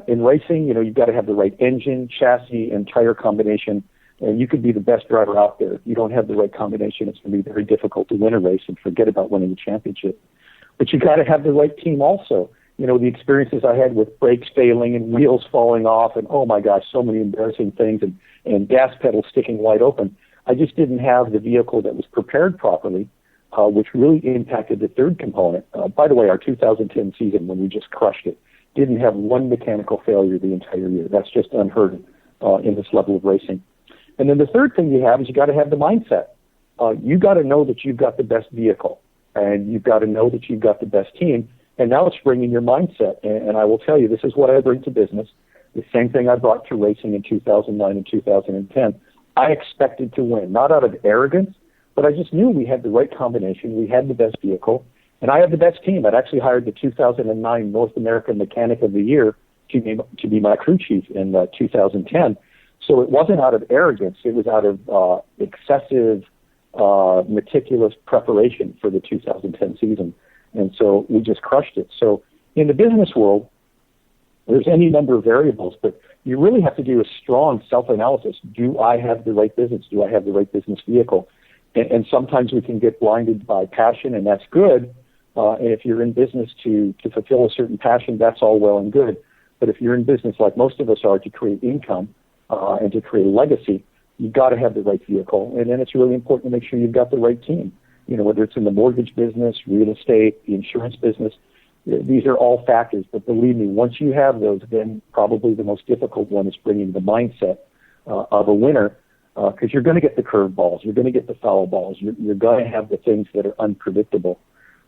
In racing, you've got to have the right engine, chassis, and tire combination. And you could be the best driver out there. If you don't have the right combination, it's going to be very difficult to win a race and forget about winning the championship. But you got to have the right team also. The experiences I had with brakes failing and wheels falling off and, oh my gosh, so many embarrassing things and gas pedals sticking wide open. I just didn't have the vehicle that was prepared properly, which really impacted the third component. By the way, our 2010 season, when we just crushed it, didn't have one mechanical failure the entire year. That's just unheard in this level of racing. And then the third thing you have is you got to have the mindset. You got to know that you've got the best vehicle, and you've got to know that you've got the best team. And now it's bringing your mindset. And I will tell you, this is what I bring to business. The same thing I brought to racing in 2009 and 2010. I expected to win, not out of arrogance, but I just knew we had the right combination. We had the best vehicle, and I had the best team. I'd actually hired the 2009 North American Mechanic of the Year to be my crew chief in 2010. So it wasn't out of arrogance. It was out of excessive, meticulous preparation for the 2010 season. And so we just crushed it. So in the business world, there's any number of variables, but you really have to do a strong self-analysis. Do I have the right business? Do I have the right business vehicle? And sometimes we can get blinded by passion, and that's good. And if you're in business to fulfill a certain passion, that's all well and good. But if you're in business, like most of us are, to create income and to create a legacy, you've got to have the right vehicle. And then it's really important to make sure you've got the right team. Whether it's in the mortgage business, real estate, the insurance business, these are all factors. But believe me, once you have those, then probably the most difficult one is bringing the mindset of a winner, because you're going to get the curveballs, you're going to get the foul balls, you're going to have the things that are unpredictable.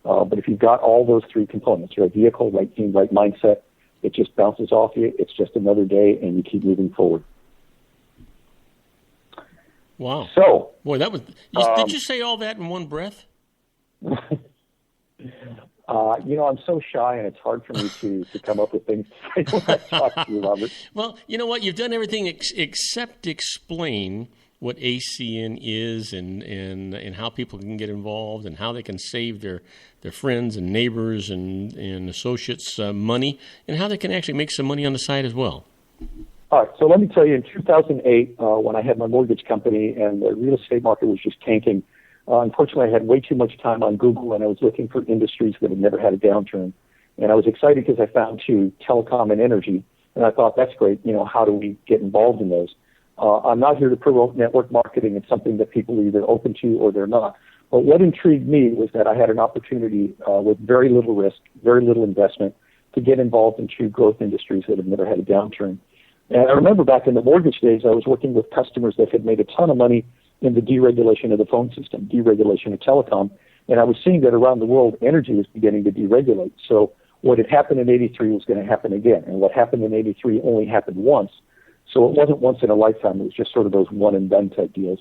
But if you've got all those three components, right vehicle, right team, right mindset, it just bounces off you. It's just another day, and you keep moving forward. Wow. So, boy, that was. Did you say all that in one breath? I'm so shy, and it's hard for me to come up with things to say when I talk to you, Robert. Well, you know what? You've done everything except explain what ACN is and how people can get involved and how they can save their friends and neighbors and associates money, and how they can actually make some money on the side as well. All right, so let me tell you, in 2008, when I had my mortgage company and the real estate market was just tanking, unfortunately I had way too much time on Google, and I was looking for industries that had never had a downturn. And I was excited because I found two, telecom and energy, and I thought, that's great, how do we get involved in those? I'm not here to promote network marketing. It's something that people are either open to or they're not. But what intrigued me was that I had an opportunity with very little risk, very little investment, to get involved in two growth industries that have never had a downturn. And I remember back in the mortgage days, I was working with customers that had made a ton of money in the deregulation of the phone system, deregulation of telecom, and I was seeing that around the world, energy was beginning to deregulate. So what had happened in 83 was going to happen again, and what happened in 83 only happened once. So it wasn't once in a lifetime, it was just sort of those one-and-done type deals.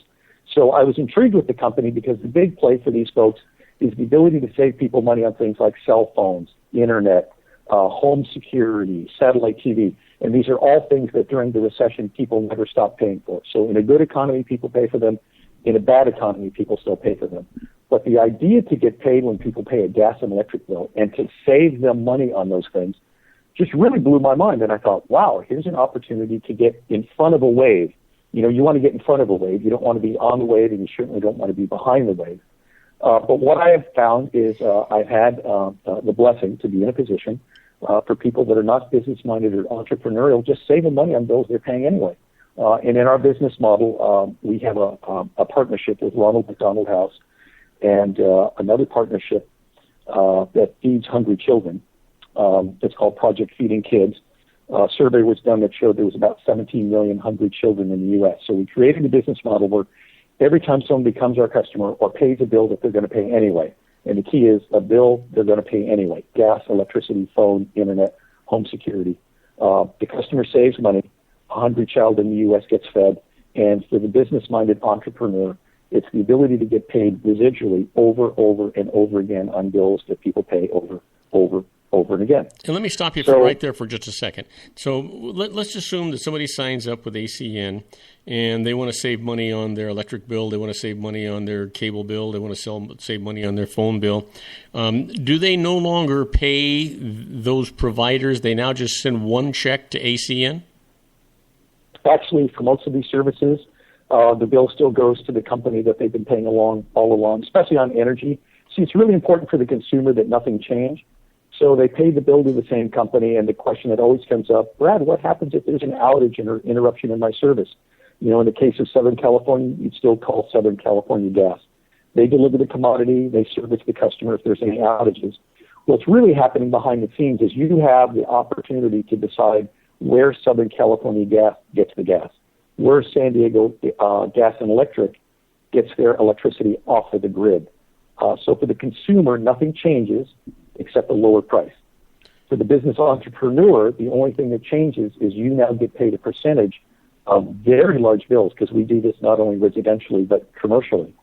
So I was intrigued with the company because the big play for these folks is the ability to save people money on things like cell phones, internet, home security, satellite TV. And these are all things that during the recession people never stopped paying for. So in a good economy, people pay for them. In a bad economy, people still pay for them. But the idea to get paid when people pay a gas and electric bill and to save them money on those things just really blew my mind. And I thought, wow, here's an opportunity to get in front of a wave. You want to get in front of a wave. You don't want to be on the wave, and you certainly don't want to be behind the wave. But what I have found is I've had the blessing to be in a position for people that are not business-minded or entrepreneurial, just saving money on bills they're paying anyway. And in our business model, we have a partnership with Ronald McDonald House and another partnership that feeds hungry children. It's called Project Feeding Kids. A survey was done that showed there was about 17 million hungry children in the U.S. So we created a business model where every time someone becomes our customer or pays a bill that they're going to pay anyway, and the key is a bill they're going to pay anyway, gas, electricity, phone, internet, home security. The customer saves money, a hungry child in the U.S. gets fed, and for the business-minded entrepreneur, it's the ability to get paid residually over and over again on bills that people pay over and and again. And let me stop you right there for just a second. So let's assume that somebody signs up with ACN and they want to save money on their electric bill, they want to save money on their cable bill, they want to save money on their phone bill. Do they no longer pay those providers? They now just send one check to ACN? Actually, for most of these services, the bill still goes to the company that they've been paying all along, especially on energy. See, it's really important for the consumer that nothing change. So they pay the bill to the same company, and the question that always comes up, Brad, what happens if there's an outage or interruption in my service? You know, in the case of Southern California, you'd still call Southern California Gas. They deliver the commodity, they service the customer if there's any outages. What's really happening behind the scenes is you have the opportunity to decide where Southern California Gas gets the gas, where San Diego Gas and Electric gets their electricity off of the grid. So for the consumer, nothing changes except a lower price. For the business entrepreneur, the only thing that changes is you now get paid a percentage of very large bills, because we do this not only residentially but commercially.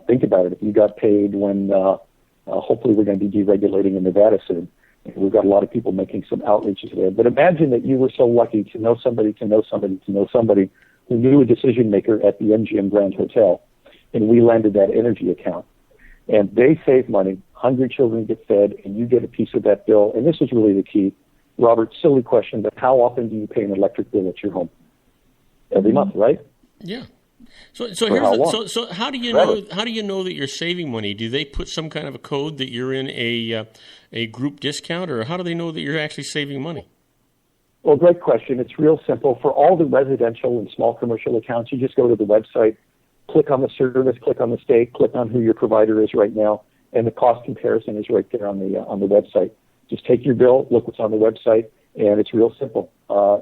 Think about it. If you got paid when hopefully we're going to be deregulating in Nevada soon, and we've got a lot of people making some outreaches there. But imagine that you were so lucky to know somebody who knew a decision maker at the MGM Grand Hotel, and we landed that energy account. And they save money, hungry children get fed, and you get a piece of that bill. And this is really the key. Robert, silly question, but how often do you pay an electric bill at your home? Every month, right? Yeah. So how do you know that you're saving money? Do they put some kind of a code that you're in a group discount, or how do they know that you're actually saving money? Well, great question. It's real simple. For all the residential and small commercial accounts, you just go to the website, click on the service, click on the state, click on who your provider is right now, and the cost comparison is right there on the website. Just take your bill, look what's on the website, and it's real simple.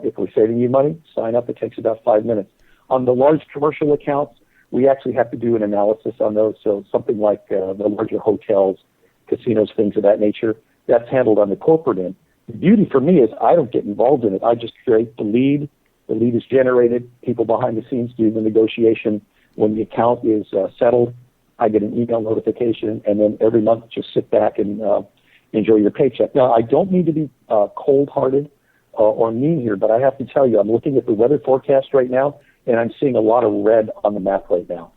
If we're saving you money, sign up. It takes about 5 minutes. On the large commercial accounts, we actually have to do an analysis on those. So something like the larger hotels, casinos, things of that nature, that's handled on the corporate end. The beauty for me is I don't get involved in it. I just create the lead. The lead is generated. People behind the scenes do the negotiation. When the account is settled, I get an email notification, and then every month just sit back and enjoy your paycheck. Now, I don't need to be cold-hearted or mean here, but I have to tell you, I'm looking at the weather forecast right now, and I'm seeing a lot of red on the map right now.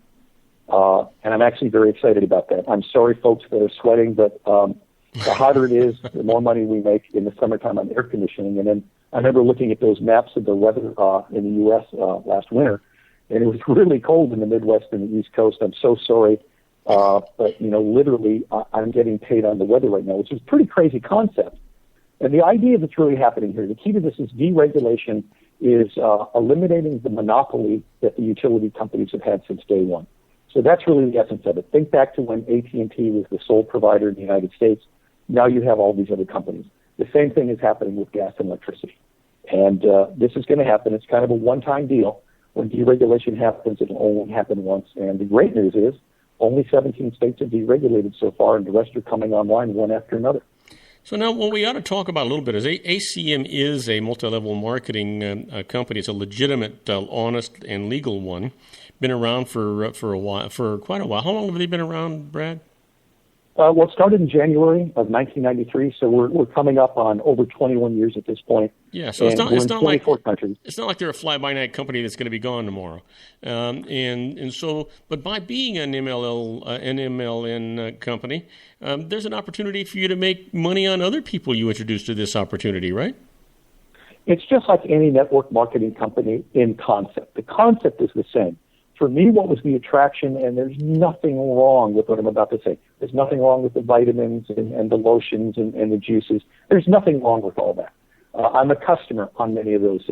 And I'm actually very excited about that. I'm sorry, folks, that are sweating, but the hotter it is, the more money we make in the summertime on air conditioning. And then I remember looking at those maps of the weather in the U.S. Last winter, and it was really cold in the Midwest and the East Coast. I'm so sorry. But, you know, literally, I'm getting paid on the weather right now, which is a pretty crazy concept. And the idea that's really happening here, the key to this is deregulation is eliminating the monopoly that the utility companies have had since day one. So that's really the essence of it. Think back to when AT&T was the sole provider in the United States. Now you have all these other companies. The same thing is happening with gas and electricity. And this is going to happen. It's kind of a one-time deal. When deregulation happens, it'll only happen once. And the great news is only 17 states have deregulated so far, and the rest are coming online one after another. So now what we ought to talk about a little bit is ACM is a multi-level marketing company. It's a legitimate, honest, and legal one. Been around for a while, for quite a while. How long have they been around, Brad? Well, it started in January of 1993, so we're coming up on over 21 years at this point. Yeah, so it's not like countries. It's not like they're a fly-by-night company that's going to be gone tomorrow. And so, but by being an MLN company, there's an opportunity for you to make money on other people you introduce to this opportunity, right? It's just like any network marketing company in concept. The concept is the same. For me, what was the attraction, and there's nothing wrong with what I'm about to say. There's nothing wrong with the vitamins and the lotions and the juices. There's nothing wrong with all that. I'm a customer on many of those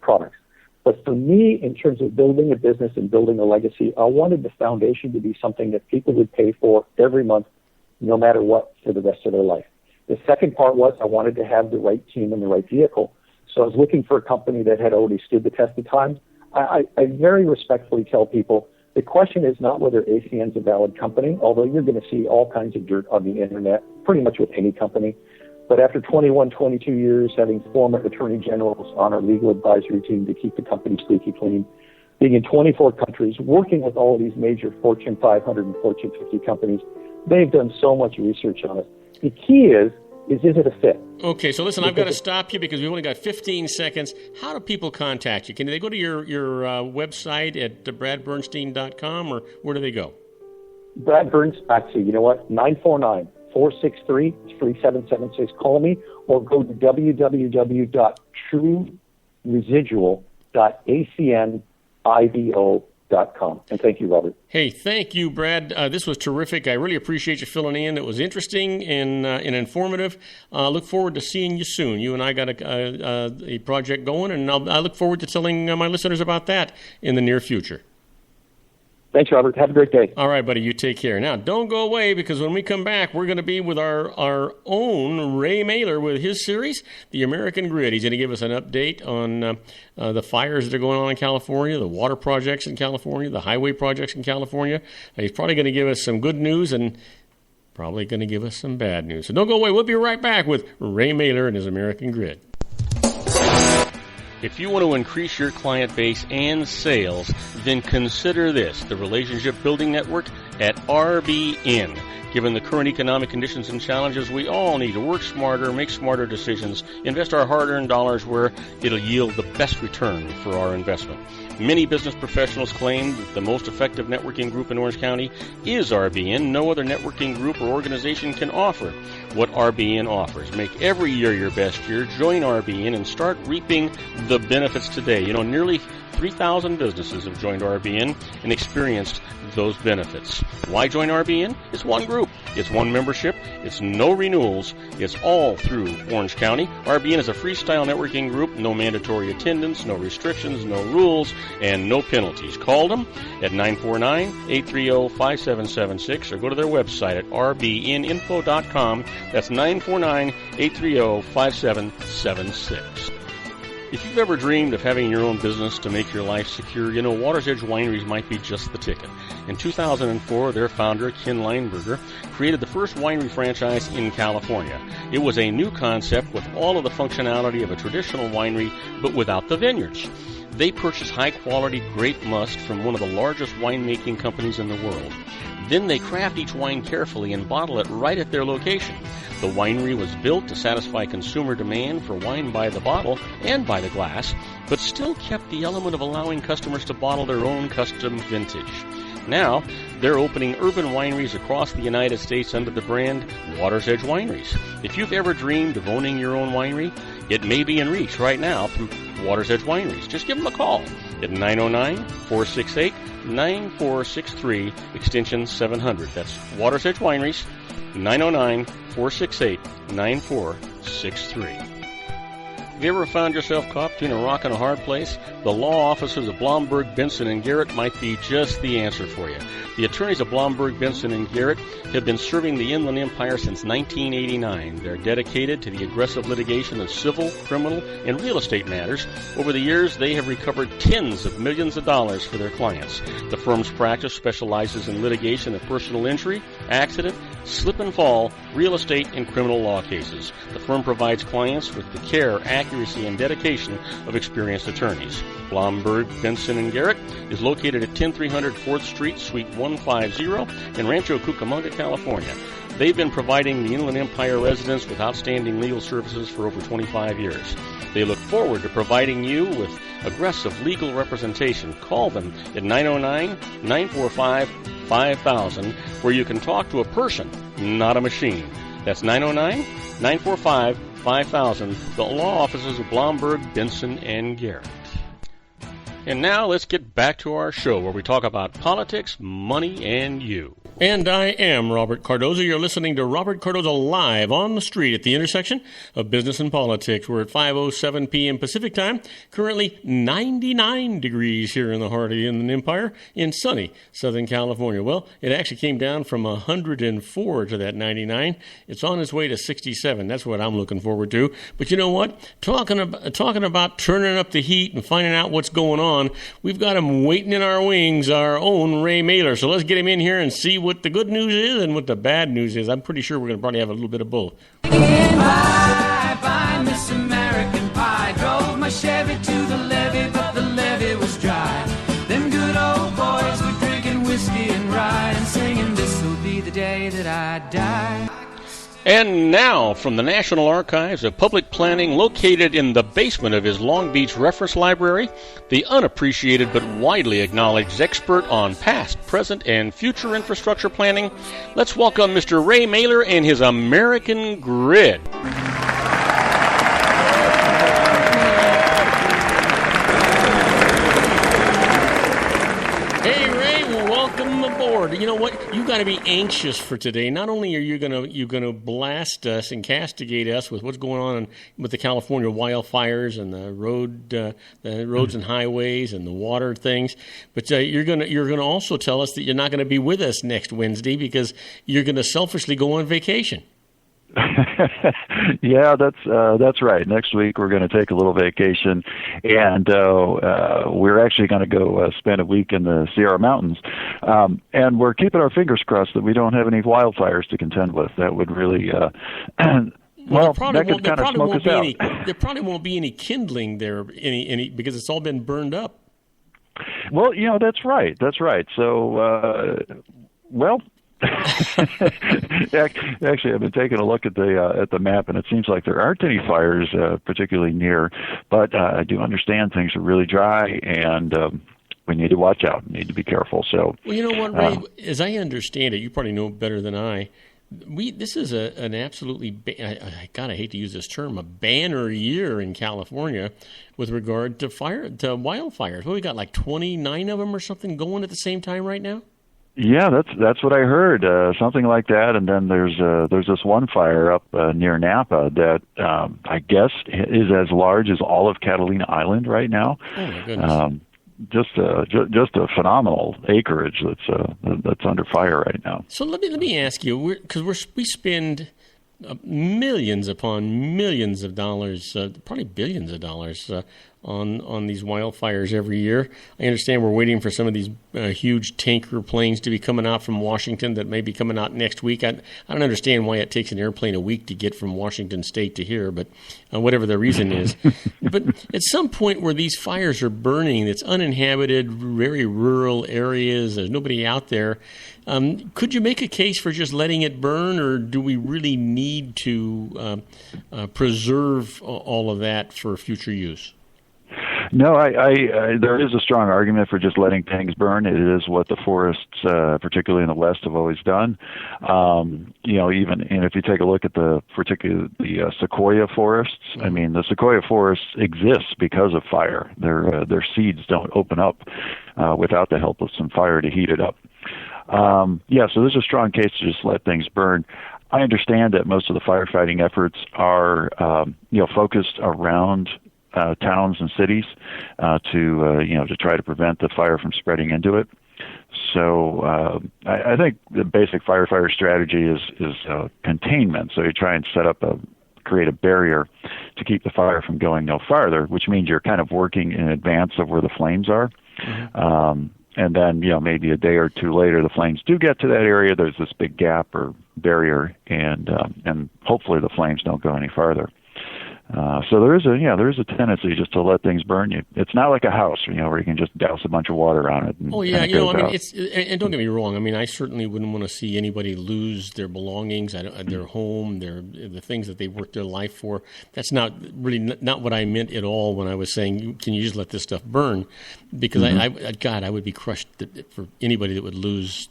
products. But for me, in terms of building a business and building a legacy, I wanted the foundation to be something that people would pay for every month, no matter what, for the rest of their life. The second part was I wanted to have the right team and the right vehicle. So I was looking for a company that had already stood the test of time. I very respectfully tell people the question is not whether ACN is a valid company, although you're going to see all kinds of dirt on the internet, pretty much with any company. But after 21, 22 years, having former attorney generals on our legal advisory team to keep the company squeaky clean, being in 24 countries, working with all of these major Fortune 500 and Fortune 50 companies, they've done so much research on us. The key is is it a fit? Okay, so listen, I've got to stop you because we've only got 15 seconds. How do people contact you? Can they go to your website at bradbernstein.com, or where do they go? Brad Burns, actually, you know what? 949-463-3776. Call me or go to www.trueresidual.acnibo.com. And thank you, Robert. Hey, thank you, Brad. This was terrific. I really appreciate you filling in. It was interesting and informative. Look forward to seeing you soon. You and I got a project going, and I look forward to telling my listeners about that in the near future. Thanks, Robert. Have a great day. All right, buddy. You take care. Now, don't go away, because when we come back, we're going to be with our own Ray Mailer with his series, The American Grid. He's going to give us an update on the fires that are going on in California, the water projects in California, the highway projects in California. He's probably going to give us some good news and probably going to give us some bad news. So don't go away. We'll be right back with Ray Mailer and his American Grid. If you want to increase your client base and sales, then consider this, the Relationship Building Network at RBN. Given the current economic conditions and challenges, we all need to work smarter, make smarter decisions, invest our hard-earned dollars where it'll yield the best return for our investment. Many business professionals claim that the most effective networking group in Orange County is RBN. No other networking group or organization can offer what RBN offers. Make every year your best year. Join RBN and start reaping the benefits today. You know, nearly 3,000 businesses have joined RBN and experienced those benefits. Why join RBN? It's one group. It's one membership. It's no renewals. It's all through Orange County. RBN is a freestyle networking group. No mandatory attendance, no restrictions, no rules, and no penalties. Call them at 949-830-5776 or go to their website at rbninfo.com. That's 949-830-5776. If you've ever dreamed of having your own business to make your life secure, you know Water's Edge Wineries might be just the ticket. In 2004, their founder, Ken Lineberger, created the first winery franchise in California. It was a new concept with all of the functionality of a traditional winery, but without the vineyards. They purchased high-quality grape must from one of the largest winemaking companies in the world. Then they craft each wine carefully and bottle it right at their location. The winery was built to satisfy consumer demand for wine by the bottle and by the glass, but still kept the element of allowing customers to bottle their own custom vintage. Now, they're opening urban wineries across the United States under the brand Water's Edge Wineries. If you've ever dreamed of owning your own winery, it may be in reach right now through Water's Edge Wineries. Just give them a call at 909-468-9463, extension 700. That's Water's Edge Wineries, 909-468-9463. Have you ever found yourself caught between a rock and a hard place? The law offices of Blomberg, Benson, and Garrett might be just the answer for you. The attorneys of Blomberg, Benson, and Garrett have been serving the Inland Empire since 1989. They're dedicated to the aggressive litigation of civil, criminal, and real estate matters. Over the years, they have recovered tens of millions of dollars for their clients. The firm's practice specializes in litigation of personal injury, accident, slip and fall, real estate, and criminal law cases. The firm provides clients with the care, accuracy, and dedication of experienced attorneys. Blomberg, Benson, and Garrett is located at 10300 4th Street, Suite 150 in Rancho Cucamonga, California. They've been providing the Inland Empire residents with outstanding legal services for over 25 years. They look forward to providing you with aggressive legal representation. Call them at 909-945-5000, where you can talk to a person, not a machine. That's 909-945-5000, the law offices of Blomberg, Benson, and Garrett. And now let's get back to our show where we talk about politics, money, and you. And I am Robert Cardoza. You're listening to Robert Cardoza live on the street at the intersection of business and politics. We're at 5:07 p.m. Pacific time. Currently 99 degrees here in the heart of the Inland Empire in sunny Southern California. Well, it actually came down from 104 to that 99. It's on its way to 67. That's what I'm looking forward to. But you know what? Talking about turning up the heat and finding out what's going on, we've got him waiting in our wings, our own Ray Mailer. So let's get him in here and see what the good news is and what the bad news is. I'm pretty sure we're going to probably have a little bit of both. Bye, Miss American Pie. Drove my Chevy to the levee, but the levee was dry. Them good old boys were drinking whiskey and rye and singing, this'll be the day that I die. And now, from the National Archives of Public Planning, located in the basement of his Long Beach Reference Library, the unappreciated but widely acknowledged expert on past, present, and future infrastructure planning, let's welcome Mr. Ray Mailer and his American Grid. You know what? You got to be anxious for today. Not only are you gonna blast us and castigate us with what's going on with the California wildfires and the roads and highways and the water things, but you're gonna also tell us that you're not going to be with us next Wednesday because you're going to selfishly go on vacation. Yeah, that's right. Next week we're going to take a little vacation, and we're actually going to go spend a week in the Sierra Mountains, and we're keeping our fingers crossed that we don't have any wildfires to contend with. That would really, well, that could kind of smoke us out. There probably won't be any kindling there, any because it's all been burned up. Well, that's right. That's right. So, well. Actually, I've been taking a look at the map, and it seems like there aren't any fires particularly near. But I do understand things are really dry, and we need to watch out. We need to be careful. So, well, you know what, Ray? As I understand it, you probably know better than I. This is an absolutely, I hate to use this term, a banner year in California with regard to wildfires. Well, we got like 29 of them or something going at the same time right now. Yeah, that's what I heard, something like that. And then there's this one fire up near Napa that I guess is as large as all of Catalina Island right now. Oh my goodness! Just a phenomenal acreage that's under fire right now. So let me ask you, because we spend millions upon millions of dollars, probably billions of dollars, on these wildfires every year. I understand we're waiting for some of these huge tanker planes to be coming out from Washington that may be coming out next week. I don't understand why it takes an airplane a week to get from Washington State to here, but whatever the reason is. But at some point where these fires are burning, it's uninhabited, very rural areas, there's nobody out there, could you make a case for just letting it burn, or do we really need to preserve all of that for future use? No, I there is a strong argument for just letting things burn. It is what the forests, particularly in the West, have always done. Even if you take a look at particularly the sequoia forests, I mean, the sequoia forests exist because of fire. Their seeds don't open up without the help of some fire to heat it up. So there's a strong case to just let things burn. I understand that most of the firefighting efforts are, focused around towns and cities to try to prevent the fire from spreading into it. So I think the basic firefighter strategy is containment. So you try and create a barrier to keep the fire from going no farther, which means you're kind of working in advance of where the flames are. Mm-hmm. And then, maybe a day or two later, the flames do get to that area. There's this big gap or barrier, and hopefully the flames don't go any farther. So there is a tendency just to let things burn. It's not like a house, where you can just douse a bunch of water on it. And, and don't get me wrong. I mean, I certainly wouldn't want to see anybody lose their belongings, their home, the things that they worked their life for. That's not what I meant at all when I was saying, can you just let this stuff burn? Because I would be crushed for anybody that would lose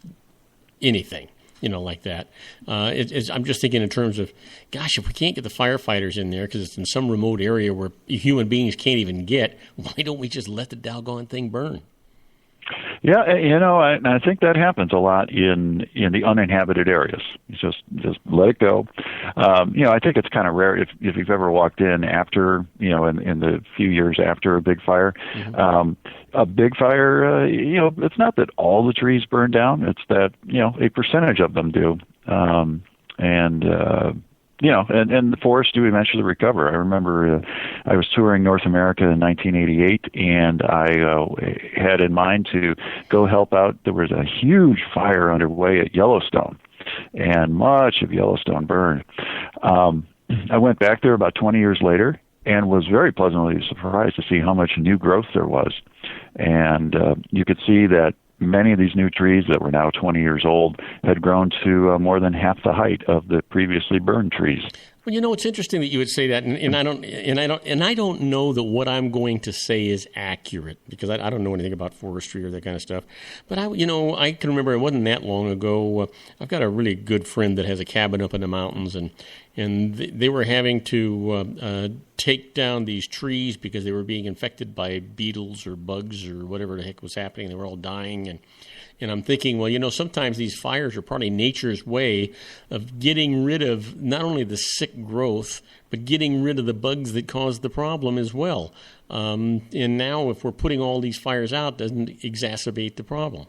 anything. Like that. I'm just thinking in terms of, gosh, if we can't get the firefighters in there because it's in some remote area where human beings can't even get, why don't we just let the doggone thing burn? Yeah, I think that happens a lot in the uninhabited areas. Just let it go. I think it's kind of rare if you've ever walked in after, in the few years after a big fire. Mm-hmm. A big fire, it's not that all the trees burn down. It's that, a percentage of them do. And the forests do eventually recover. I remember I was touring North America in 1988, and I had in mind to go help out. There was a huge fire underway at Yellowstone, and much of Yellowstone burned. I went back there about 20 years later and was very pleasantly surprised to see how much new growth there was. And you could see that many of these new trees that were now 20 years old had grown to more than half the height of the previously burned trees. Well, it's interesting that you would say that, and I don't know that what I'm going to say is accurate because I don't know anything about forestry or that kind of stuff. But I can remember it wasn't that long ago. I've got a really good friend that has a cabin up in the mountains, and they were having to take down these trees because they were being infected by beetles or bugs or whatever the heck was happening. They were all dying, and I'm thinking, well, sometimes these fires are probably nature's way of getting rid of not only the sick growth, but getting rid of the bugs that caused the problem as well. And now if we're putting all these fires out, doesn't exacerbate the problem.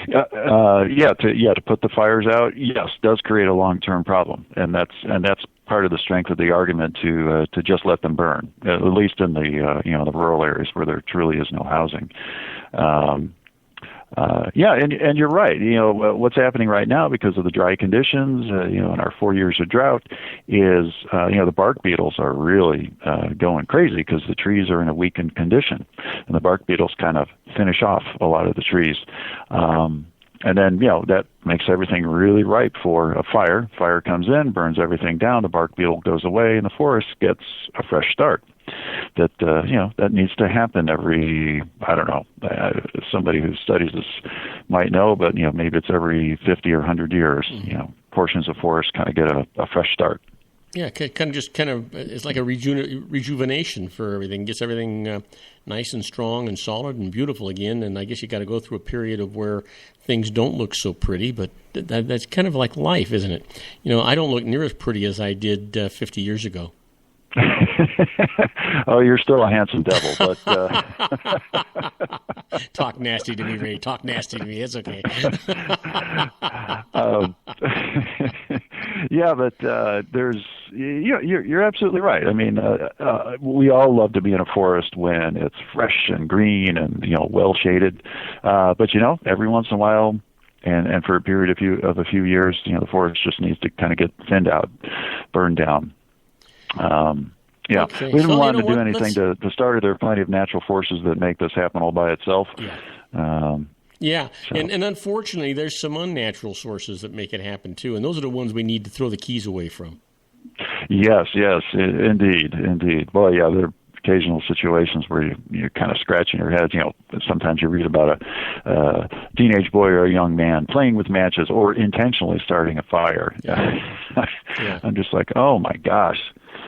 To put the fires out, yes, does create a long-term problem, and that's part of the strength of the argument to just let them burn, at least in the the rural areas where there truly is no housing. And you're right. What's happening right now because of the dry conditions, in our 4 years of drought, is the bark beetles are really going crazy because the trees are in a weakened condition, and the bark beetles kind of finish off a lot of the trees. And then, that makes everything really ripe for a fire. Fire comes in, burns everything down, the bark beetle goes away, and the forest gets a fresh start. That needs to happen every, I don't know, somebody who studies this might know, but, maybe it's every 50 or 100 years, portions of forest kind of get a fresh start. Yeah, it's like a rejuvenation for everything. Gets everything nice and strong and solid and beautiful again. And I guess you got to go through a period of where things don't look so pretty, but that's kind of like life, isn't it? I don't look near as pretty as I did 50 years ago. Oh, you're still a handsome devil, but talk nasty to me, Ray. Talk nasty to me. It's okay. But you're absolutely right. I mean, we all love to be in a forest when it's fresh and green and well shaded. But every once in a while, and for a period of a few years, the forest just needs to kind of get thinned out, burned down. Okay. We didn't want to do anything to start it. There are plenty of natural forces that make this happen all by itself. Yeah. And unfortunately, there's some unnatural sources that make it happen too, and those are the ones we need to throw the keys away from. Yes, indeed. Boy, yeah, there are occasional situations where you're kind of scratching your head. Sometimes you read about a teenage boy or a young man playing with matches or intentionally starting a fire. Yeah. I'm just like, oh my gosh.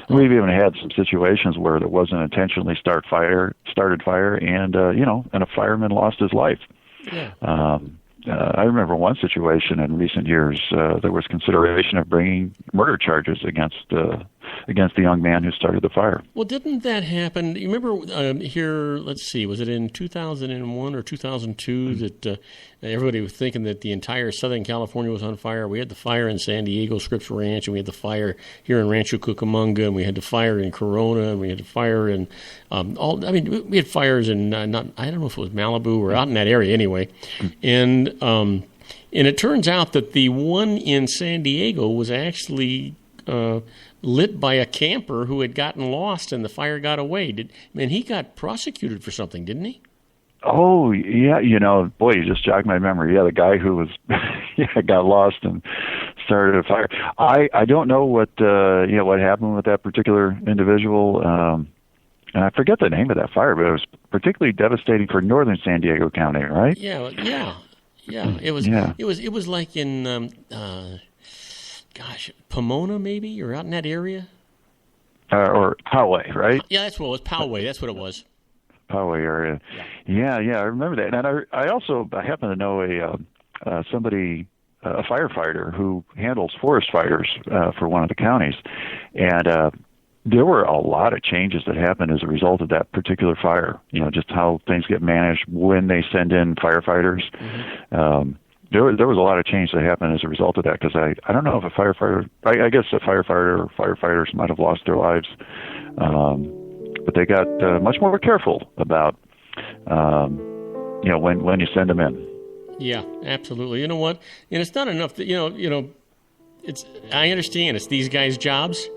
We've even had some situations where there was an intentionally started fire, and a fireman lost his life. Yeah. I remember one situation in recent years. There was consideration of bringing murder charges against the young man who started the fire. Well, didn't that happen? You remember here? Let's see. Was it in 2001 or 2002 that everybody was thinking that the entire Southern California was on fire? We had the fire in San Diego Scripps Ranch, and we had the fire here in Rancho Cucamonga, and we had the fire in Corona, and we had the fire in we had fires in I don't know if it was Malibu or out in that area anyway, and it turns out that the one in San Diego was actually lit by a camper who had gotten lost, and the fire got away. He got prosecuted for something, didn't he? Oh, yeah, boy, you just jogged my memory. Yeah, the guy who was got lost and started a fire. I don't know what happened with that particular individual. And I forget the name of that fire, but it was particularly devastating for northern San Diego County, right? Yeah. It was. Yeah. It was like in Pomona maybe, or out in that area. Or Poway, right? Yeah, that's what it was. Poway. That's what it was. Poway area. Yeah, I remember that. And I also happen to know a firefighter who handles forest fires for one of the counties, and there were a lot of changes that happened as a result of that particular fire. Just how things get managed when they send in firefighters. Mm-hmm. There was a lot of change that happened as a result of that, because I don't know if a firefighter, I guess a firefighter or firefighters might have lost their lives, but they got much more careful about when you send them in. Yeah, absolutely. You know what? And it's not enough that I understand it's these guys' jobs,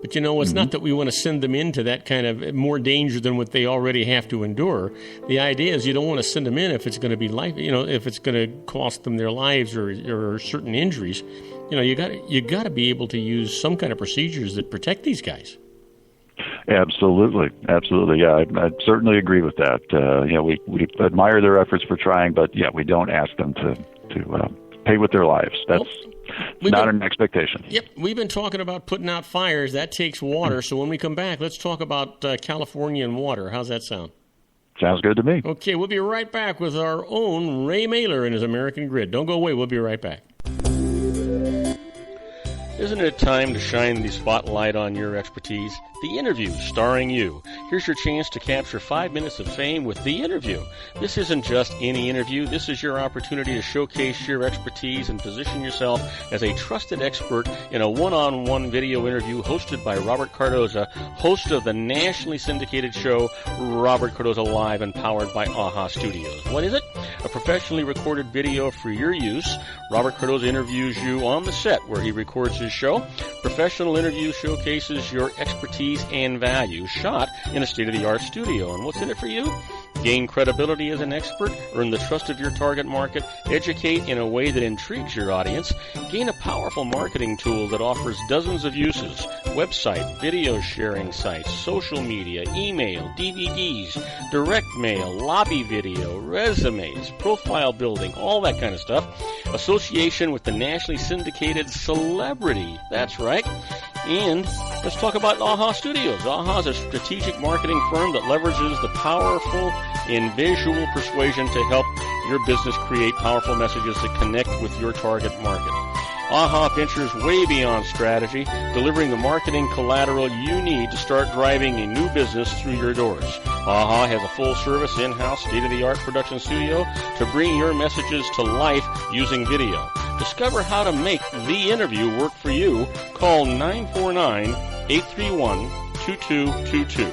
But, it's not that we want to send them into that kind of more danger than what they already have to endure. The idea is you don't want to send them in if it's going to be if it's going to cost them their lives or certain injuries. You got to be able to use some kind of procedures that protect these guys. Absolutely. Yeah, I certainly agree with that. We admire their efforts for trying, but we don't ask them to pay with their lives. That's not an expectation. Yep, we've been talking about putting out fires. That takes water. So when we come back, let's talk about California and water. How's that sound? Sounds good to me. Okay, we'll be right back with our own Ray Mailer and his American Grid. Don't go away. We'll be right back. Isn't it time to shine the spotlight on your expertise? The Interview, starring you. Here's your chance to capture 5 minutes of fame with The Interview. This isn't just any interview. This is your opportunity to showcase your expertise and position yourself as a trusted expert in a one-on-one video interview hosted by Robert Cardoza, host of the nationally syndicated show Robert Cardoza Live and powered by AHA Studios. What is it? A professionally recorded video for your use. Robert Cardoza interviews you on the set where he records his show. Professional interview showcases your expertise and value, shot in a state-of-the-art studio. And what's in it for you? Gain credibility as an expert, earn the trust of your target market, educate in a way that intrigues your audience, gain a powerful marketing tool that offers dozens of uses, website, video sharing sites, social media, email, DVDs, direct mail, lobby video, resumes, profile building, all that kind of stuff. Association with the nationally syndicated celebrity. That's right. And let's talk about AHA Studios. AHA is a strategic marketing firm that leverages the powerful in visual persuasion to help your business create powerful messages that connect with your target market. AHA ventures way beyond strategy, delivering the marketing collateral you need to start driving a new business through your doors. AHA has a full-service, in-house, state-of-the-art production studio to bring your messages to life using video. Discover how to make The Interview work for you. Call 949-831-2222.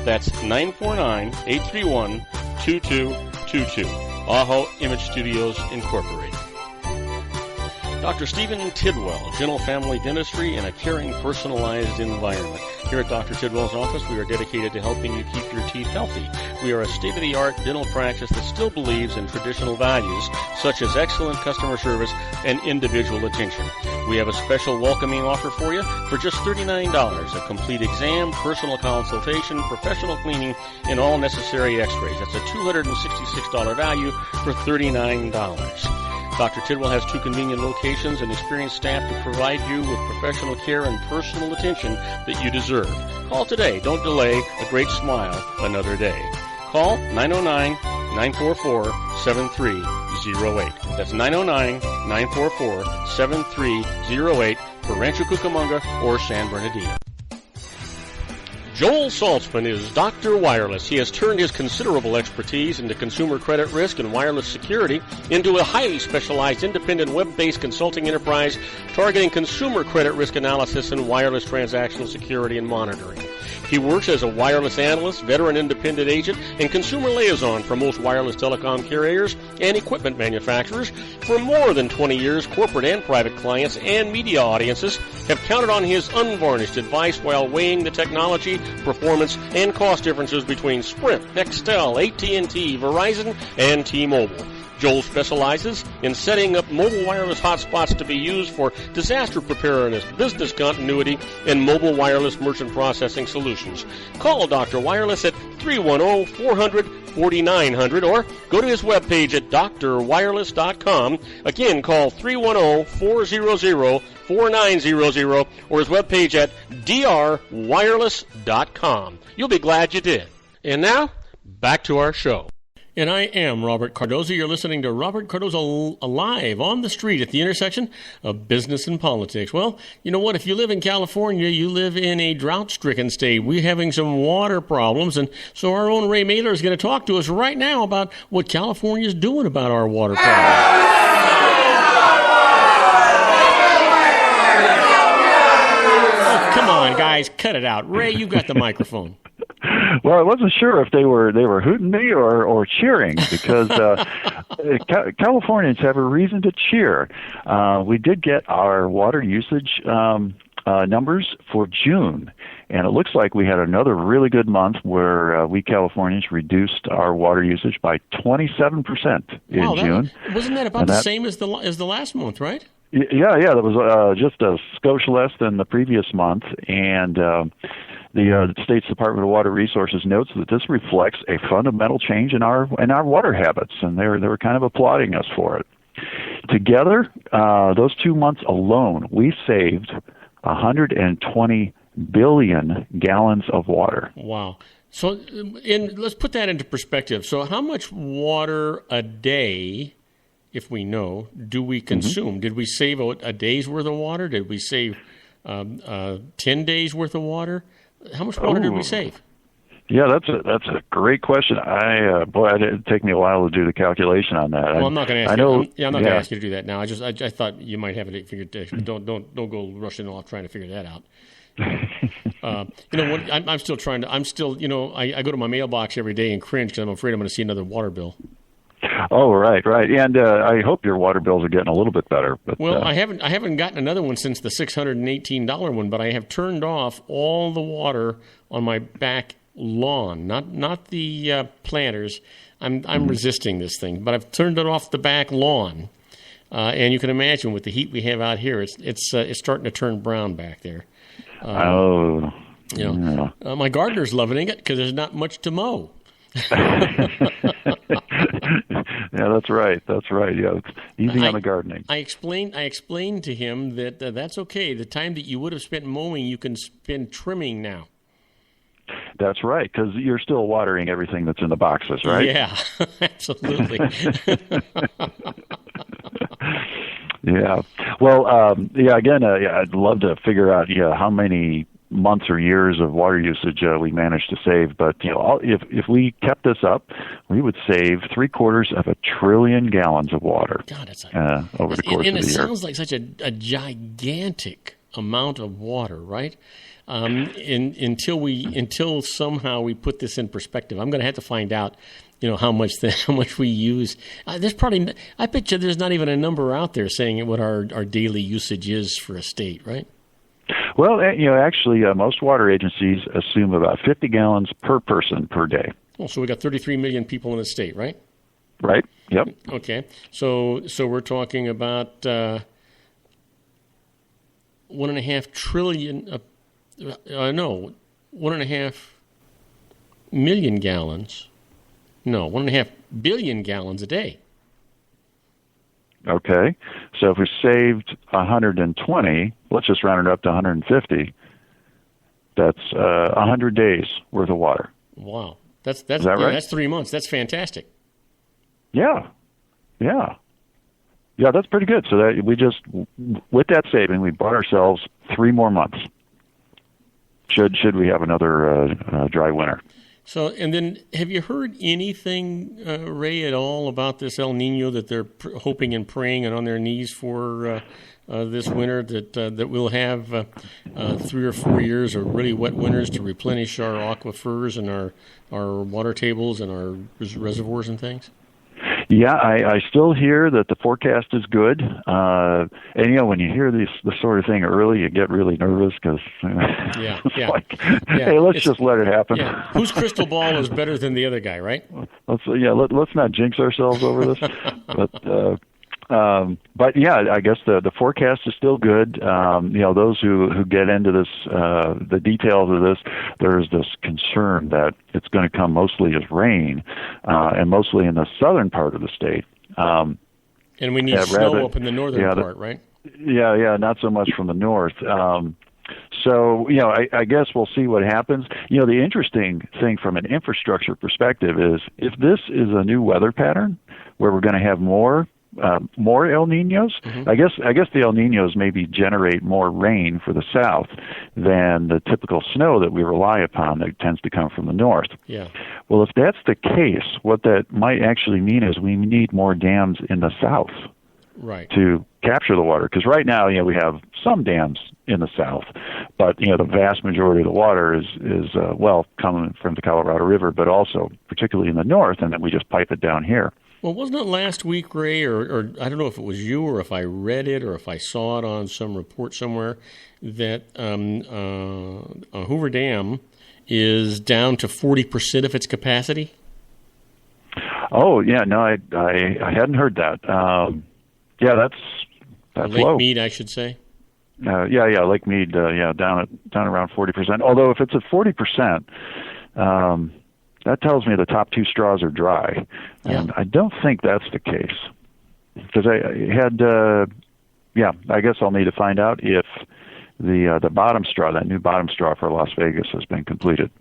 That's 949-831-2222. AHA Image Studios, Incorporated. Dr. Stephen Tidwell, Gentle Family Dentistry in a caring, personalized environment. Here at Dr. Tidwell's office, we are dedicated to helping you keep your teeth healthy. We are a state-of-the-art dental practice that still believes in traditional values, such as excellent customer service and individual attention. We have a special welcoming offer for you for just $39, a complete exam, personal consultation, professional cleaning, and all necessary x-rays. That's a $266 value for $39. Dr. Tidwell has 2 convenient locations and experienced staff to provide you with professional care and personal attention that you deserve. Call today. Don't delay. A great smile another day. Call 909-944-7308. That's 909-944-7308 for Rancho Cucamonga or San Bernardino. Joel Saltzman is Dr. Wireless. He has turned his considerable expertise into consumer credit risk and wireless security into a highly specialized independent web-based consulting enterprise targeting consumer credit risk analysis and wireless transactional security and monitoring. He works as a wireless analyst, veteran independent agent, and consumer liaison for most wireless telecom carriers and equipment manufacturers. For more than 20 years, corporate and private clients and media audiences have counted on his unvarnished advice while weighing the technology, performance, and cost differences between Sprint, Nextel, AT&T, Verizon, and T-Mobile. Joel specializes in setting up mobile wireless hotspots to be used for disaster preparedness, business continuity, and mobile wireless merchant processing solutions. Call Dr. Wireless at 310-400-4900 or go to his webpage at drwireless.com. Again, call 310-400-4900 or his webpage at drwireless.com. You'll be glad you did. And now, back to our show. And I am Robert Cardoza. You're listening to Robert Cardoza Live on the street at the intersection of business and politics. Well, you know what? If you live in California, you live in a drought-stricken state. We're having some water problems, and so our own Ray Mailer is going to talk to us right now about what California is doing about our water problems. Oh, come on, guys, cut it out. Ray, you got the microphone. Well, I wasn't sure if they were hooting me or cheering because Californians have a reason to cheer. We did get our water usage numbers for June, and it looks like we had another really good month where we Californians reduced our water usage by 27% in June. Wasn't that about the same as the last month, right? Yeah, that was just a skosh less than the previous month, and the state's Department of Water Resources notes that this reflects a fundamental change in our water habits, and they were kind of applauding us for it. Together, those 2 months alone, we saved 120 billion gallons of water. Wow. So let's put that into perspective. So how much water a day, if we know, do we consume? Mm-hmm. Did we save a day's worth of water? Did we save 10 days worth of water? How much water did we save? Yeah, that's a great question. It'd take me a while to do the calculation on that. Well, I'm not going to ask you. I'm not going to ask you to do that now. I thought you might have it figured. Don't go rushing off trying to figure that out. You know what? I'm still trying to. I go to my mailbox every day and cringe because I'm afraid I'm going to see another water bill. Oh, right, and I hope your water bills are getting a little bit better. But I haven't gotten another one since the $618 one, but I have turned off all the water on my back lawn, not the planters. I'm resisting this thing, but I've turned it off the back lawn, and you can imagine with the heat we have out here, it's starting to turn brown back there. My gardener's loving it because there's not much to mow. Yeah, that's right. Yeah, it's easy on the gardening. I explained to him that that's okay. The time that you would have spent mowing, you can spend trimming now. That's right, because you're still watering everything that's in the boxes, right? Yeah, absolutely. Yeah. Well, again, I'd love to figure out how many months or years of water usage we managed to save. But if we kept this up, we would save 750 billion gallons of water. God, that's over the course of the year. And it sounds like such a gigantic amount of water, right? Until somehow we put this in perspective, I'm going to have to find out, how much we use. There's probably, I bet you, there's not even a number out there saying what our daily usage is for a state, right? Well, actually, most water agencies assume about 50 gallons per person per day. Oh, so we got 33 million people in the state, right? Right. Yep. Okay. So we're talking about 1.5 trillion. 1.5 million gallons. No, 1.5 billion gallons a day. Okay, so if we saved 120, let's just round it up to 150. That's 100 days worth of water. Wow, that's Is that right? That's 3 months. That's fantastic. Yeah, that's pretty good. So that with that saving, we bought ourselves 3 more months. Should we have another dry winter? So, and then have you heard anything, Ray, at all about this El Nino that they're hoping and praying and on their knees for this winter, that we'll have 3 or 4 years of really wet winters to replenish our aquifers and our water tables and our reservoirs and things? Yeah, I still hear that the forecast is good. And, when you hear this sort of thing early, you get really nervous because hey, let's just let it happen. Yeah. Whose crystal ball is better than the other guy, right? Let's not jinx ourselves over this. But I guess the forecast is still good. Those who get into this, the details of this, there's this concern that it's going to come mostly as rain, and mostly in the southern part of the state. And we need snow up in the northern part, right? Yeah, not so much from the north. So, I guess we'll see what happens. The interesting thing from an infrastructure perspective is if this is a new weather pattern where we're going to have more El Ninos. Mm-hmm. I guess the El Ninos maybe generate more rain for the south than the typical snow that we rely upon that tends to come from the north. Yeah. Well, if that's the case, what that might actually mean is we need more dams in the south. Right. To capture the water, because right now, we have some dams in the south, but the vast majority of the water is coming from the Colorado River, but also particularly in the north, and then we just pipe it down here. Well, wasn't it last week, Ray, or I don't know if it was you or if I read it or if I saw it on some report somewhere, that Hoover Dam is down to 40% of its capacity? Oh, yeah, no, I hadn't heard that. Yeah, that's Lake low. Mead, I should say. Yeah, Lake Mead, down around 40%. Although if it's at 40%, that tells me the top two straws are dry, and I don't think that's the case. Because I had, I guess I'll need to find out if the bottom straw, that new bottom straw for Las Vegas, has been completed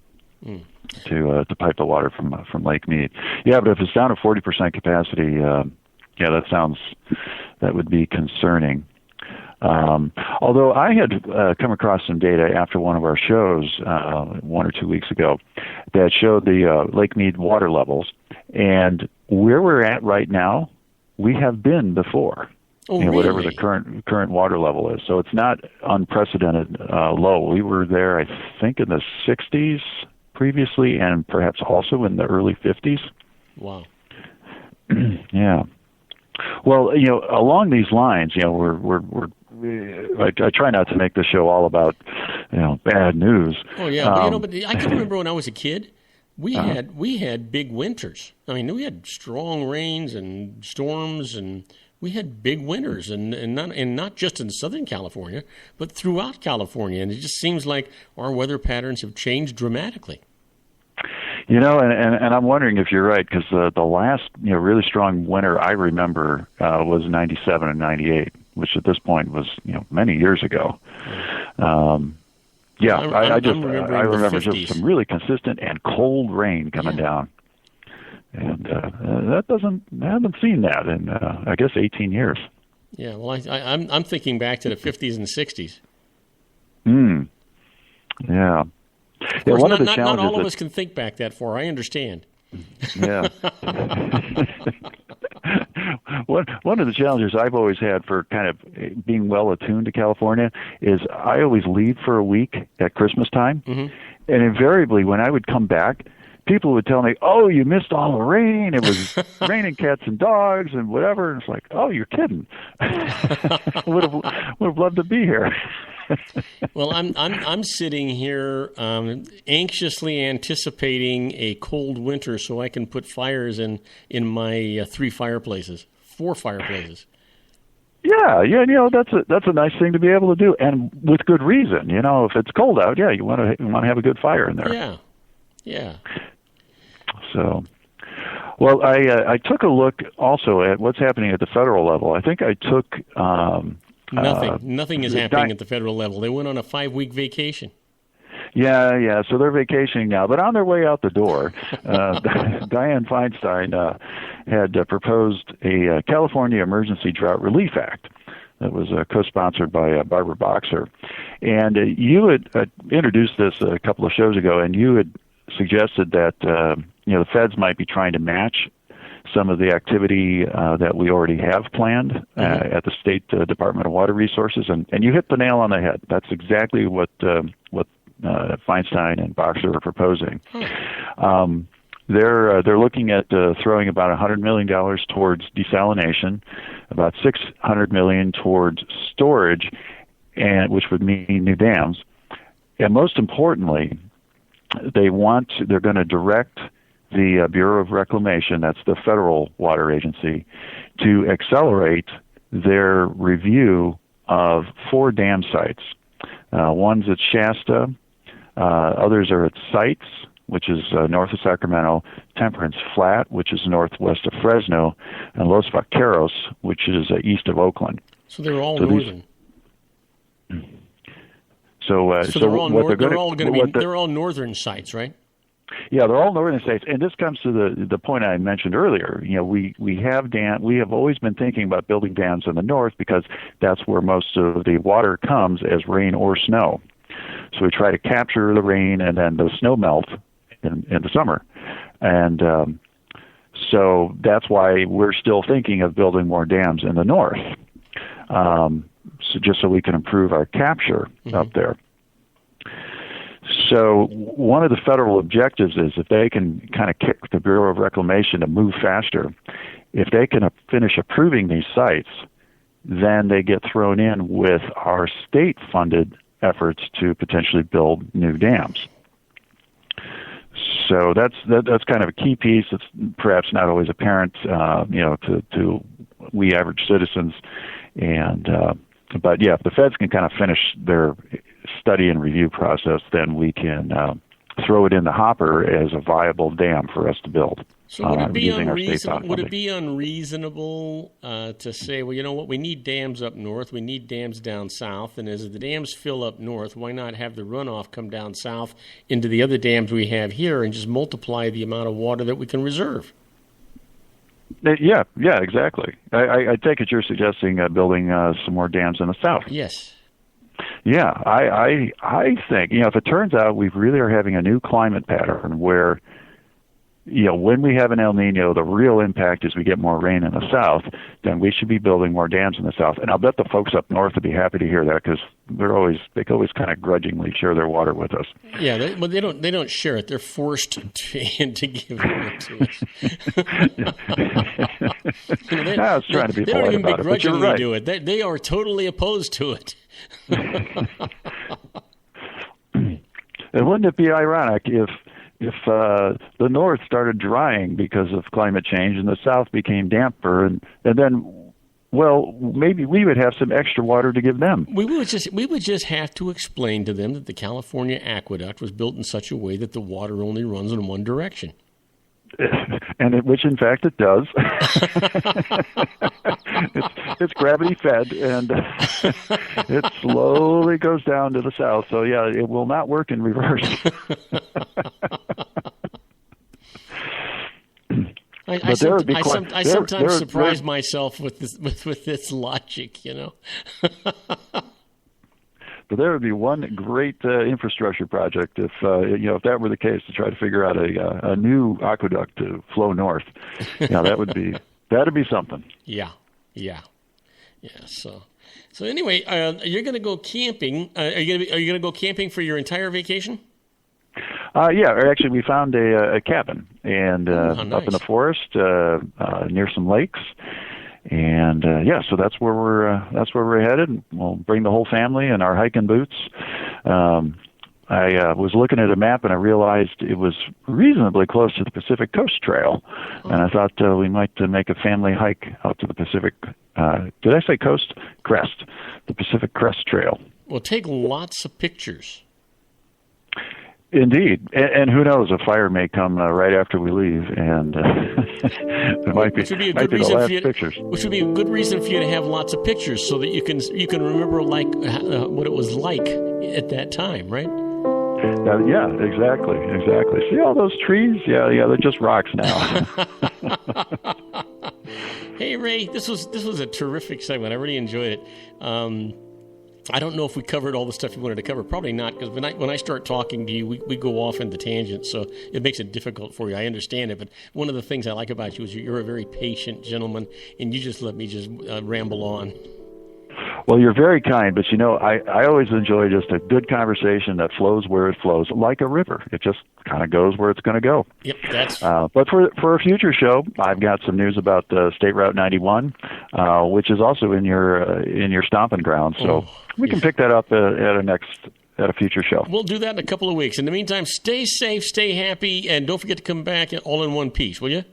to pipe the water from Lake Mead. Yeah, but if it's down to 40% capacity, that would be concerning. Although I had come across some data after one of our shows 1 or 2 weeks ago that showed the Lake Mead water levels, and where we're at right now, we have been before. Oh, really? Whatever the current water level is. So it's not unprecedented low. We were there, I think, in the 60s previously, and perhaps also in the early 50s. Wow. Yeah. Well, along these lines, I try not to make the show all about, bad news. Oh yeah, but I can remember when I was a kid, we had big winters. I mean, we had strong rains and storms, and we had big winters, and not just in Southern California, but throughout California. And it just seems like our weather patterns have changed dramatically. And I'm wondering if you're right, because the last really strong winter I remember was 97 and 98, which at this point was many years ago. I remember just some really consistent and cold rain coming down, and I haven't seen that in I guess 18 years. Yeah, well, I'm thinking back to the 50s and 60s. Yeah. Of course, not all of us can think back that far. I understand. Yeah. One of the challenges I've always had for kind of being well attuned to California is I always leave for a week at Christmas time, and invariably when I would come back, people would tell me, "Oh, you missed all the rain. It was raining cats and dogs and whatever." And it's like, "Oh, you're kidding." would have loved to be here. Well, I'm sitting here anxiously anticipating a cold winter so I can put fires in my 4 fireplaces. Yeah, that's a nice thing to be able to do, and with good reason. If it's cold out, you want to have a good fire in there. Yeah. So, well, I took a look also at what's happening at the federal level. I think I took. Nothing is happening at the federal level. They went on a 5-week vacation. Yeah. So they're vacationing now, but on their way out the door, Dianne Feinstein had proposed a California Emergency Drought Relief Act that was co-sponsored by Barbara Boxer, and you had introduced this a couple of shows ago, and you had suggested that the feds might be trying to match some of the activity that we already have planned at the State Department of Water Resources, and you hit the nail on the head. That's exactly what Feinstein and Boxer are proposing. They're looking at throwing about $100 million towards desalination, about $600 million towards storage, and which would mean new dams, and most importantly, they're going to direct the Bureau of Reclamation, that's the federal water agency, to accelerate their review of 4 dam sites. One's at Shasta, others are at Sites, which is north of Sacramento, Temperance Flat, which is northwest of Fresno, and Los Vaqueros, which is east of Oakland. So they're all northern. They're all northern sites, right? Yeah, they're all northern states, and this comes to the point I mentioned earlier. We have always been thinking about building dams in the north because that's where most of the water comes as rain or snow. So we try to capture the rain and then the snow melt in the summer, and so that's why we're still thinking of building more dams in the north, just so we can improve our capture up there. So one of the federal objectives is if they can kind of kick the Bureau of Reclamation to move faster, if they can finish approving these sites, then they get thrown in with our state-funded efforts to potentially build new dams. So that's kind of a key piece. It's perhaps not always apparent, to we average citizens. But yeah, if the feds can kind of finish their study and review process, then we can throw it in the hopper as a viable dam for us to build. So would it be unreasonable to say, well, you know what, we need dams up north, we need dams down south, and as the dams fill up north, why not have the runoff come down south into the other dams we have here and just multiply the amount of water that we can reserve? Yeah, exactly. I take it you're suggesting building some more dams in the south. Yes. Yeah, I think, if it turns out we really are having a new climate pattern where, when we have an El Nino, the real impact is we get more rain in the south, then we should be building more dams in the south. And I'll bet the folks up north would be happy to hear that because they always kind of grudgingly share their water with us. Yeah, they don't share it. They're forced to give it to us. I was trying to be polite about it. They don't even begrudgingly right. do it. They are totally opposed to it. And wouldn't it be ironic if the north started drying because of climate change and the south became damper, and then, well, maybe we would have some extra water to give them. We would just have to explain to them that the California aqueduct was built in such a way that the water only runs in one direction. Which in fact it does. It's gravity fed, and it slowly goes down to the south. So yeah, it will not work in reverse. I sometimes surprise myself with this logic, But there would be one great infrastructure project if that were the case, to try to figure out a new aqueduct to flow north. That'd be something. Yeah. So anyway, you're going to go camping. Are you going to go camping for your entire vacation? Yeah. Actually, we found a cabin and nice. up in the forest near some lakes. And so that's where we're headed. We'll bring the whole family in our hiking boots. I was looking at a map and I realized it was reasonably close to the Pacific Coast Trail, and I thought we might make a family hike out to the Pacific. Did I say coast? Crest, the Pacific Crest Trail. Well, take lots of pictures. Indeed, and who knows, a fire may come right after we leave, and it might be the last pictures. Which would be a good reason for you to have lots of pictures, so that you can remember what it was like at that time, right? Yeah, exactly. See all those trees? Yeah, they're just rocks now. Hey Ray, this was a terrific segment. I really enjoyed it. I don't know if we covered all the stuff you wanted to cover. Probably not, because when I start talking to you, we go off into tangents, so it makes it difficult for you. I understand it, but one of the things I like about you is you're a very patient gentleman, and you just let me just ramble on. Well, you're very kind, but I always enjoy just a good conversation that flows where it flows, like a river. It just kind of goes where it's going to go. Yep, that's. But for a future show, I've got some news about State Route 91, which is also in your stomping ground. So we can pick that up at a future show. We'll do that in a couple of weeks. In the meantime, stay safe, stay happy, and don't forget to come back all in one piece, will you?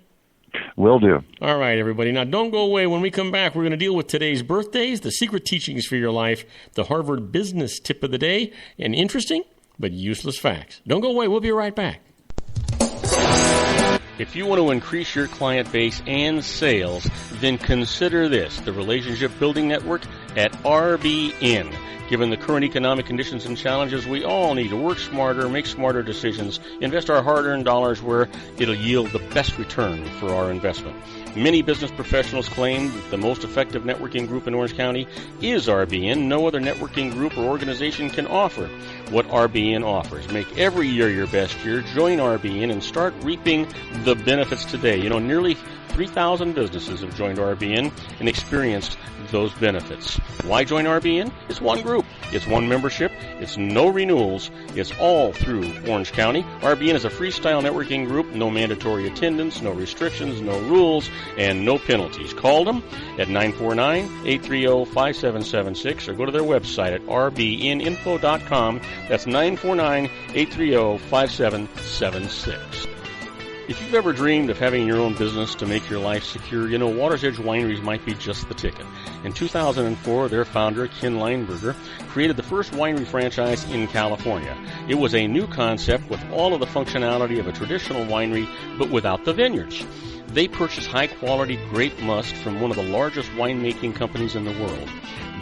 Will do. All right, everybody. Now, don't go away. When we come back, we're going to deal with today's birthdays, the secret teachings for your life, the Harvard Business Tip of the Day, and interesting but useless facts. Don't go away. We'll be right back. If you want to increase your client base and sales, then consider this, the Relationship Building Network at RBN. Given the current economic conditions and challenges, we all need to work smarter, make smarter decisions, invest our hard-earned dollars where it'll yield the best return for our investment. Many business professionals claim that the most effective networking group in Orange County is RBN. No other networking group or organization can offer what RBN offers. Make every year your best year. Join RBN and start reaping the benefits today. Nearly 3,000 businesses have joined RBN and experienced those benefits. Why join RBN? It's one group. It's one membership. It's no renewals. It's all through Orange County. RBN is a freestyle networking group. No mandatory attendance, no restrictions, no rules, and no penalties. Call them at 949-830-5776 or go to their website at rbninfo.com. That's 949-830-5776. If you've ever dreamed of having your own business to make your life secure, you know Water's Edge Wineries might be just the ticket. In 2004, their founder, Ken Lineberger, created the first winery franchise in California. It was a new concept with all of the functionality of a traditional winery, but without the vineyards. They purchased high-quality grape must from one of the largest winemaking companies in the world.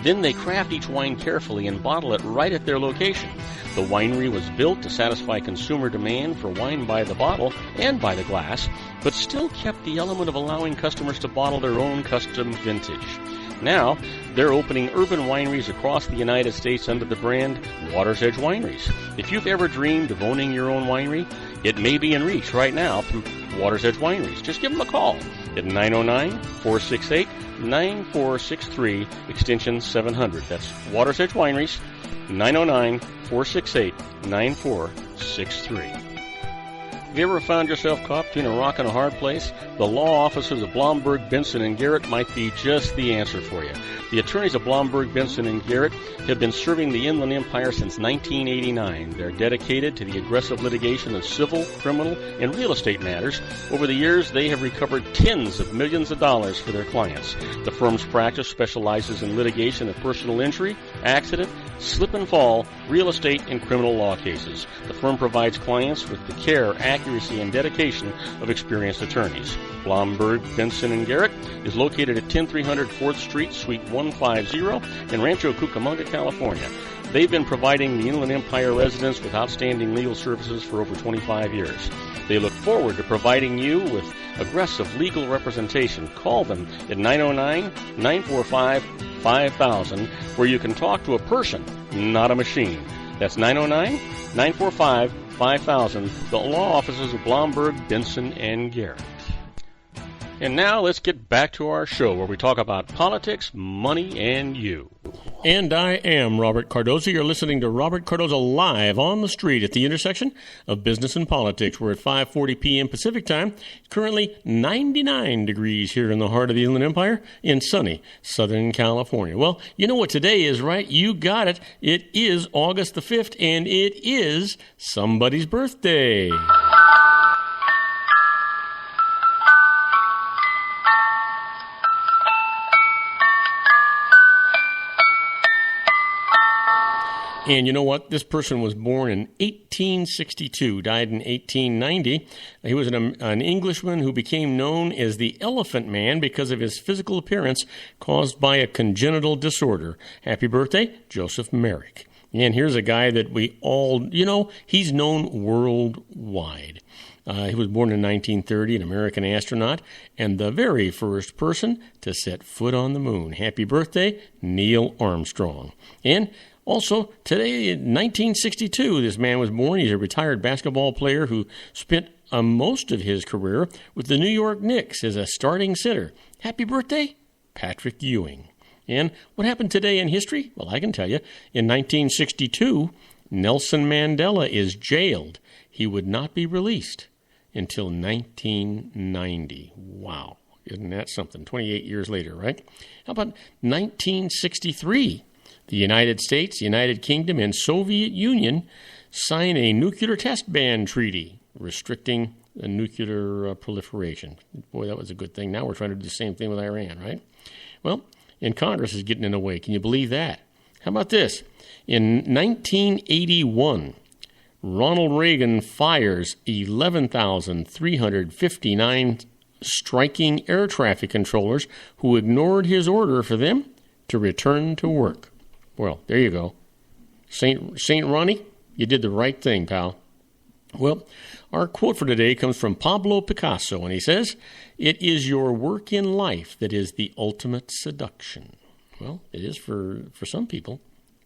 Then they craft each wine carefully and bottle it right at their location. The winery was built to satisfy consumer demand for wine by the bottle and by the glass, but still kept the element of allowing customers to bottle their own custom vintage. Now, they're opening urban wineries across the United States under the brand Water's Edge Wineries. If you've ever dreamed of owning your own winery, it may be in reach right now through Water's Edge Wineries. Just give them a call at 909-468-9463, extension 700. That's Water's Edge Wineries, 909-468-9463. Have you ever found yourself caught between a rock and a hard place? The law offices of Blomberg, Benson, and Garrett might be just the answer for you. The attorneys of Blomberg, Benson, and Garrett have been serving the Inland Empire since 1989. They're dedicated to the aggressive litigation of civil, criminal, and real estate matters. Over the years, they have recovered tens of millions of dollars for their clients. The firm's practice specializes in litigation of personal injury, accident, slip and fall, real estate, and criminal law cases. The firm provides clients with the care, accuracy, and dedication of experienced attorneys. Blomberg, Benson, and Garrett is located at 10300 4th Street, Suite 150 in Rancho Cucamonga, California. They've been providing the Inland Empire residents with outstanding legal services for over 25 years. They look forward to providing you with aggressive legal representation. Call them at 909-945-5000, where you can talk to a person, not a machine. That's 909-945-5000, the law offices of Blomberg, Benson, and Garrett. And now let's get back to our show where we talk about politics, money, and you. And I am Robert Cardoza. You're listening to Robert Cardoza live on the street at the intersection of business and politics. We're at 5:40 p.m. Pacific time. Currently 99 degrees here in the heart of the Inland Empire in sunny Southern California. Well, you know what today is, right? You got it. It is August the 5th, and it is somebody's birthday. And you know what? This person was born in 1862, died in 1890. He was an Englishman who became known as the Elephant Man because of his physical appearance caused by a congenital disorder. Happy birthday, Joseph Merrick. And here's a guy that we all, he's known worldwide. He was born in 1930, an American astronaut, and the very first person to set foot on the moon. Happy birthday, Neil Armstrong. And also, today in 1962, this man was born. He's a retired basketball player who spent most of his career with the New York Knicks as a starting center. Happy birthday, Patrick Ewing. And what happened today in history? Well, I can tell you. In 1962, Nelson Mandela is jailed. He would not be released until 1990. Wow. Isn't that something? 28 years later, right? How about 1963? The United States, United Kingdom, and Soviet Union sign a nuclear test ban treaty restricting nuclear proliferation. Boy, that was a good thing. Now we're trying to do the same thing with Iran, right? Well, and Congress is getting in the way. Can you believe that? How about this? In 1981, Ronald Reagan fires 11,359 striking air traffic controllers who ignored his order for them to return to work. Well, there you go. Saint Ronnie, you did the right thing, pal. Well, our quote for today comes from Pablo Picasso, and he says, "It is your work in life that is the ultimate seduction." Well, it is for some people.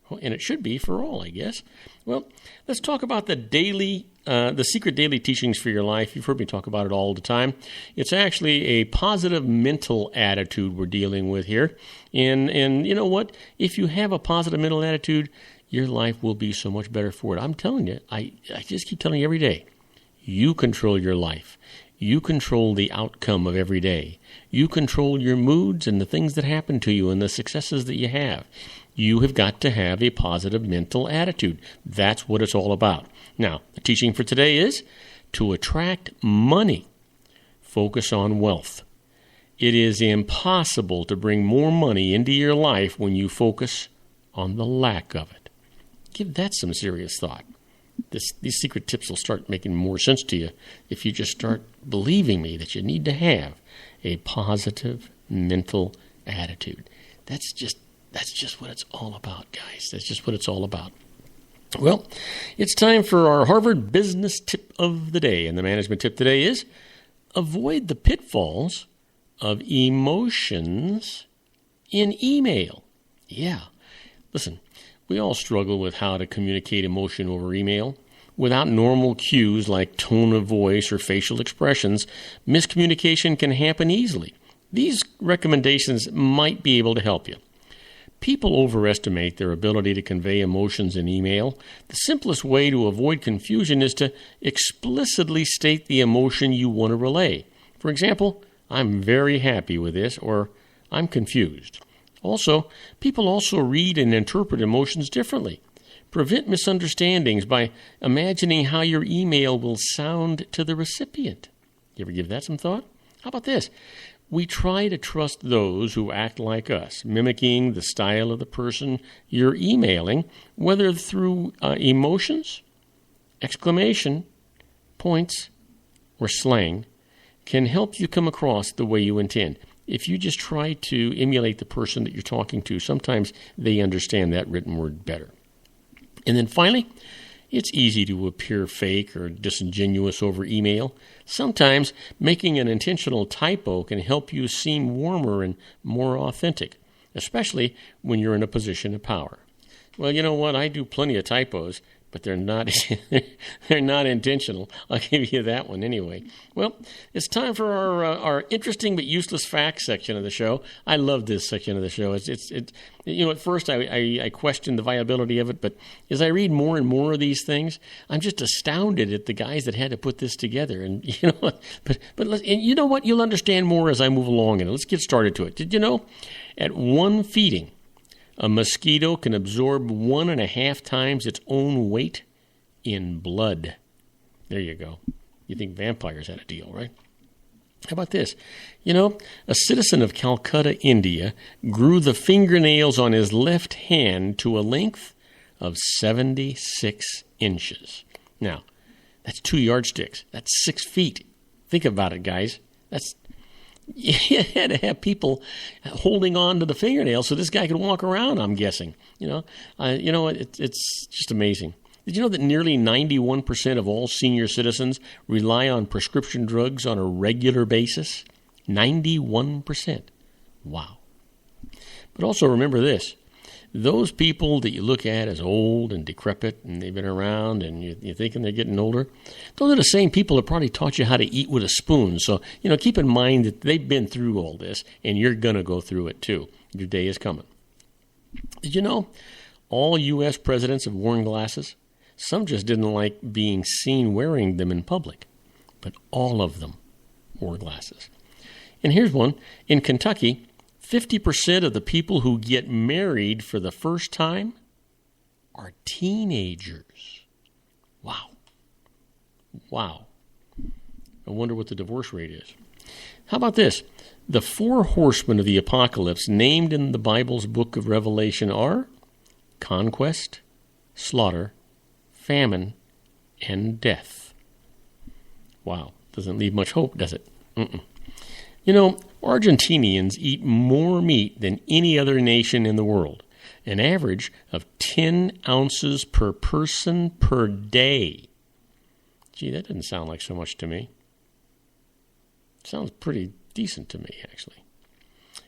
Well, and it should be for all, I guess. Well, let's talk about the secret daily teachings for your life. You've heard me talk about it all the time. It's actually a positive mental attitude we're dealing with here. And you know what? If you have a positive mental attitude, your life will be so much better for it. I'm telling you, I just keep telling you every day, you control your life. You control the outcome of every day. You control your moods and the things that happen to you and the successes that you have. You have got to have a positive mental attitude. That's what it's all about. Now, the teaching for today is to attract money. Focus on wealth. It is impossible to bring more money into your life when you focus on the lack of it. Give that some serious thought. These secret tips will start making more sense to you if you just start believing me that you need to have a positive mental attitude. That's just what it's all about, guys. That's just what it's all about. Well, it's time for our Harvard Business Tip of the Day. And the management tip today is avoid the pitfalls of emotions in email. Yeah. Listen, we all struggle with how to communicate emotion over email. Without normal cues like tone of voice or facial expressions, miscommunication can happen easily. These recommendations might be able to help you. People overestimate their ability to convey emotions in email. The simplest way to avoid confusion is to explicitly state the emotion you want to relay. For example, I'm very happy with this, or I'm confused. Also, people also read and interpret emotions differently. Prevent misunderstandings by imagining how your email will sound to the recipient. You ever give that some thought? How about this? We try to trust those who act like us, mimicking the style of the person you're emailing, whether through emotions, exclamation, points, or slang, can help you come across the way you intend. If you just try to emulate the person that you're talking to, sometimes they understand that written word better. And then finally, it's easy to appear fake or disingenuous over email. Sometimes making an intentional typo can help you seem warmer and more authentic, especially when you're in a position of power. Well, you know what? I do plenty of typos, but they're not they're not intentional. I'll give you that one anyway. Well, it's time for our interesting but useless facts section of the show. I love this section of the show. It's at first I questioned the viability of it, but as I read more and more of these things, I'm just astounded at the guys that had to put this together. And you know what? But you know what? You'll understand more as I move along. And let's get started to it. Did you know? At one feeding, a mosquito can absorb 1.5 times its own weight in blood. There you go. You think vampires had a deal, right? How about this? You know, a citizen of Calcutta, India, grew the fingernails on his left hand to a length of 76 inches. Now, that's 2 yardsticks. That's 6 feet. Think about it, guys. You had to have people holding on to the fingernails so this guy could walk around, I'm guessing. It's just amazing. Did you know that nearly 91% of all senior citizens rely on prescription drugs on a regular basis? 91%. Wow. But also remember this. Those people that you look at as old and decrepit and they've been around and you're thinking they're getting older, those are the same people that probably taught you how to eat with a spoon. So, keep in mind that they've been through all this and you're going to go through it too. Your day is coming. Did you know all U.S. presidents have worn glasses? Some just didn't like being seen wearing them in public, but all of them wore glasses. And here's one. In Kentucky, 50% of the people who get married for the first time are teenagers. Wow. I wonder what the divorce rate is. How about this? The 4 horsemen of the apocalypse named in the Bible's book of Revelation are conquest, slaughter, famine, and death. Wow. Doesn't leave much hope, does it? Argentinians eat more meat than any other nation in the world, an average of 10 ounces per person per day. Gee, that doesn't sound like so much to me. Sounds pretty decent to me, actually.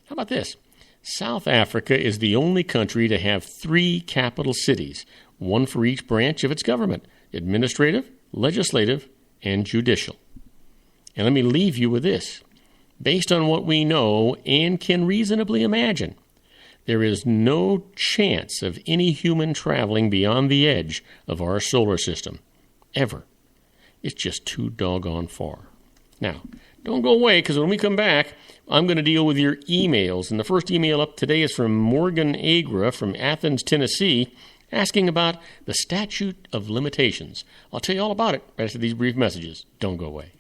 How about this? South Africa is the only country to have 3 capital cities, one for each branch of its government: administrative, legislative, and judicial. And let me leave you with this. Based on what we know and can reasonably imagine, there is no chance of any human traveling beyond the edge of our solar system, ever. It's just too doggone far. Now, don't go away, because when we come back, I'm going to deal with your emails. And the first email up today is from Morgan Agra from Athens, Tennessee, asking about the statute of limitations. I'll tell you all about it right after these brief messages. Don't go away.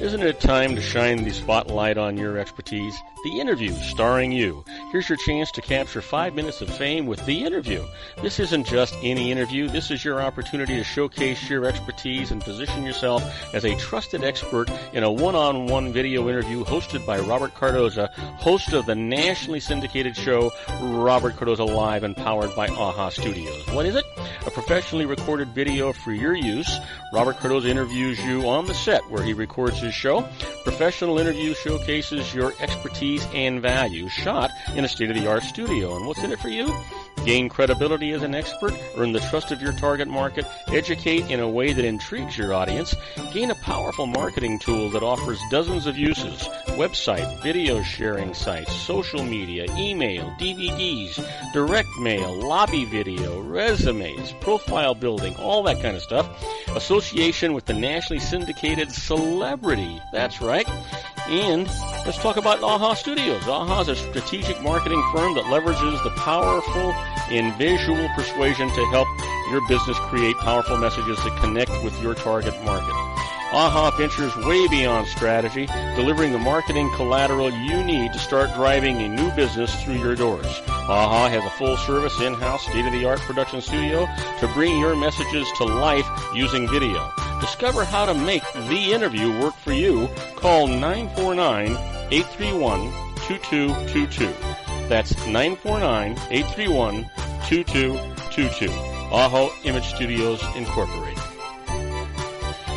Isn't it time to shine the spotlight on your expertise? The Interview, starring you. Here's your chance to capture 5 minutes of fame with The Interview. This isn't just any interview. This is your opportunity to showcase your expertise and position yourself as a trusted expert in a one-on-one video interview hosted by Robert Cardoza, host of the nationally syndicated show Robert Cardoza Live and powered by AHA Studios. What is it? A professionally recorded video for your use. Robert Cardoza interviews you on the set where he records his show. Professional interview showcases your expertise and value, shot in a state-of-the-art studio. And what's in it for you? Gain credibility as an expert, earn the trust of your target market, educate in a way that intrigues your audience, gain a powerful marketing tool that offers dozens of uses: website, video sharing sites, social media, email, DVDs, direct mail, lobby video, resumes, profile building, all that kind of stuff. Association with the nationally syndicated celebrity. That's right. And let's talk about AHA Studios. AHA is a strategic marketing firm that leverages the powerful and visual persuasion to help your business create powerful messages that connect with your target market. AHA ventures way beyond strategy, delivering the marketing collateral you need to start driving a new business through your doors. AHA has a full-service, in-house, state-of-the-art production studio to bring your messages to life using video. Discover how to make The Interview work for you. Call 949-831-2222. That's 949-831-2222. AHA Image Studios, Incorporated.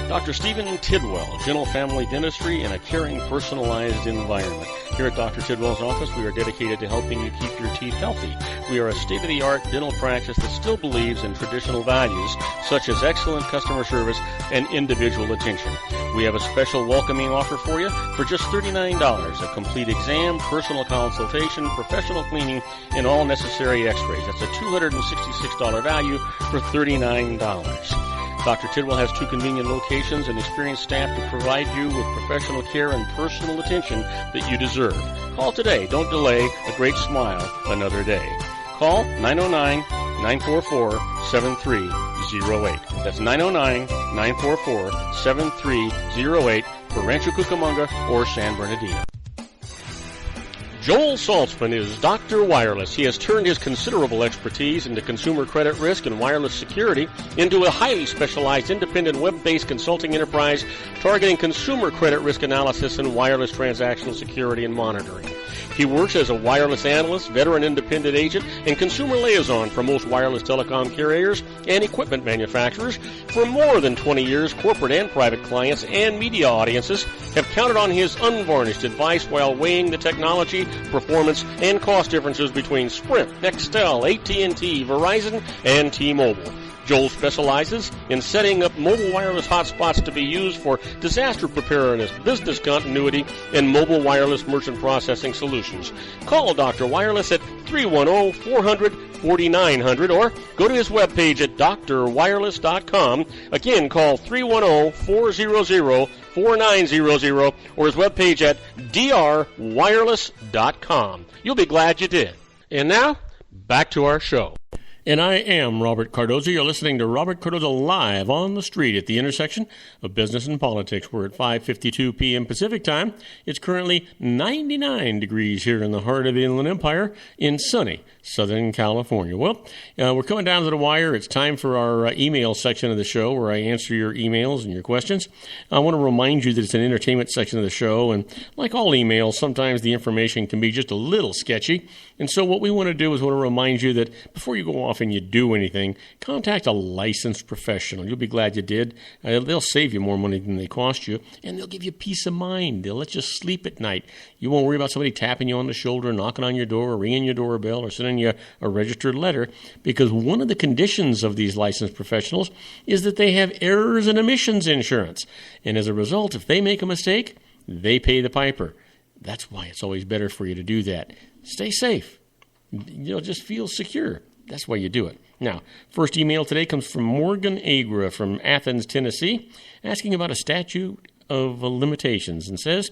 Dr. Stephen Tidwell, Gentle Family Dentistry in a caring, personalized environment. Here at Dr. Tidwell's office, we are dedicated to helping you keep your teeth healthy. We are a state-of-the-art dental practice that still believes in traditional values, such as excellent customer service and individual attention. We have a special welcoming offer for you for just $39, a complete exam, personal consultation, professional cleaning, and all necessary x-rays. That's a $266 value for $39. Dr. Tidwell has 2 convenient locations and experienced staff to provide you with professional care and personal attention that you deserve. Call today. Don't delay. A great smile another day. Call 909-944-7308. That's 909-944-7308 for Rancho Cucamonga or San Bernardino. Joel Saltzman is Dr. Wireless. He has turned his considerable expertise into consumer credit risk and wireless security into a highly specialized independent web-based consulting enterprise targeting consumer credit risk analysis and wireless transactional security and monitoring. He works as a wireless analyst, veteran independent agent, and consumer liaison for most wireless telecom carriers and equipment manufacturers. For more than 20 years, corporate and private clients and media audiences have counted on his unvarnished advice while weighing the technology, performance, and cost differences between Sprint, Nextel, AT&T, Verizon, and T-Mobile. Joel specializes in setting up mobile wireless hotspots to be used for disaster preparedness, business continuity, and mobile wireless merchant processing solutions. Call Dr. Wireless at 310-400-4900 or go to his webpage at drwireless.com. Again, call 310-400-4900 or his webpage at drwireless.com. You'll be glad you did. And now, back to our show. And I am Robert Cardoza. You're listening to Robert Cardoza Live on the Street at the intersection of business and politics. We're at 5:52 p.m. Pacific Time. It's currently 99 degrees here in the heart of the Inland Empire in sunny Southern California. Well, we're coming down to the wire. It's time for our email section of the show where I answer your emails and your questions. I want to remind you that it's an entertainment section of the show, and like all emails, sometimes the information can be just a little sketchy. And so what we want to do is want to remind you that before you go off often you do anything, contact a licensed professional. You'll be glad you did. They'll save you more money than they cost you, and they'll give you peace of mind. They'll let you sleep at night. You won't worry about somebody tapping you on the shoulder, knocking on your door, or ringing your doorbell, or sending you a registered letter, because one of the conditions of these licensed professionals is that they have errors and omissions insurance. And as a result, if they make a mistake, they pay the piper. That's why it's always better for you to do that. Stay safe. Just feel secure. That's why you do it. Now, first email today comes from Morgan Agra from Athens, Tennessee, asking about a statute of limitations and says,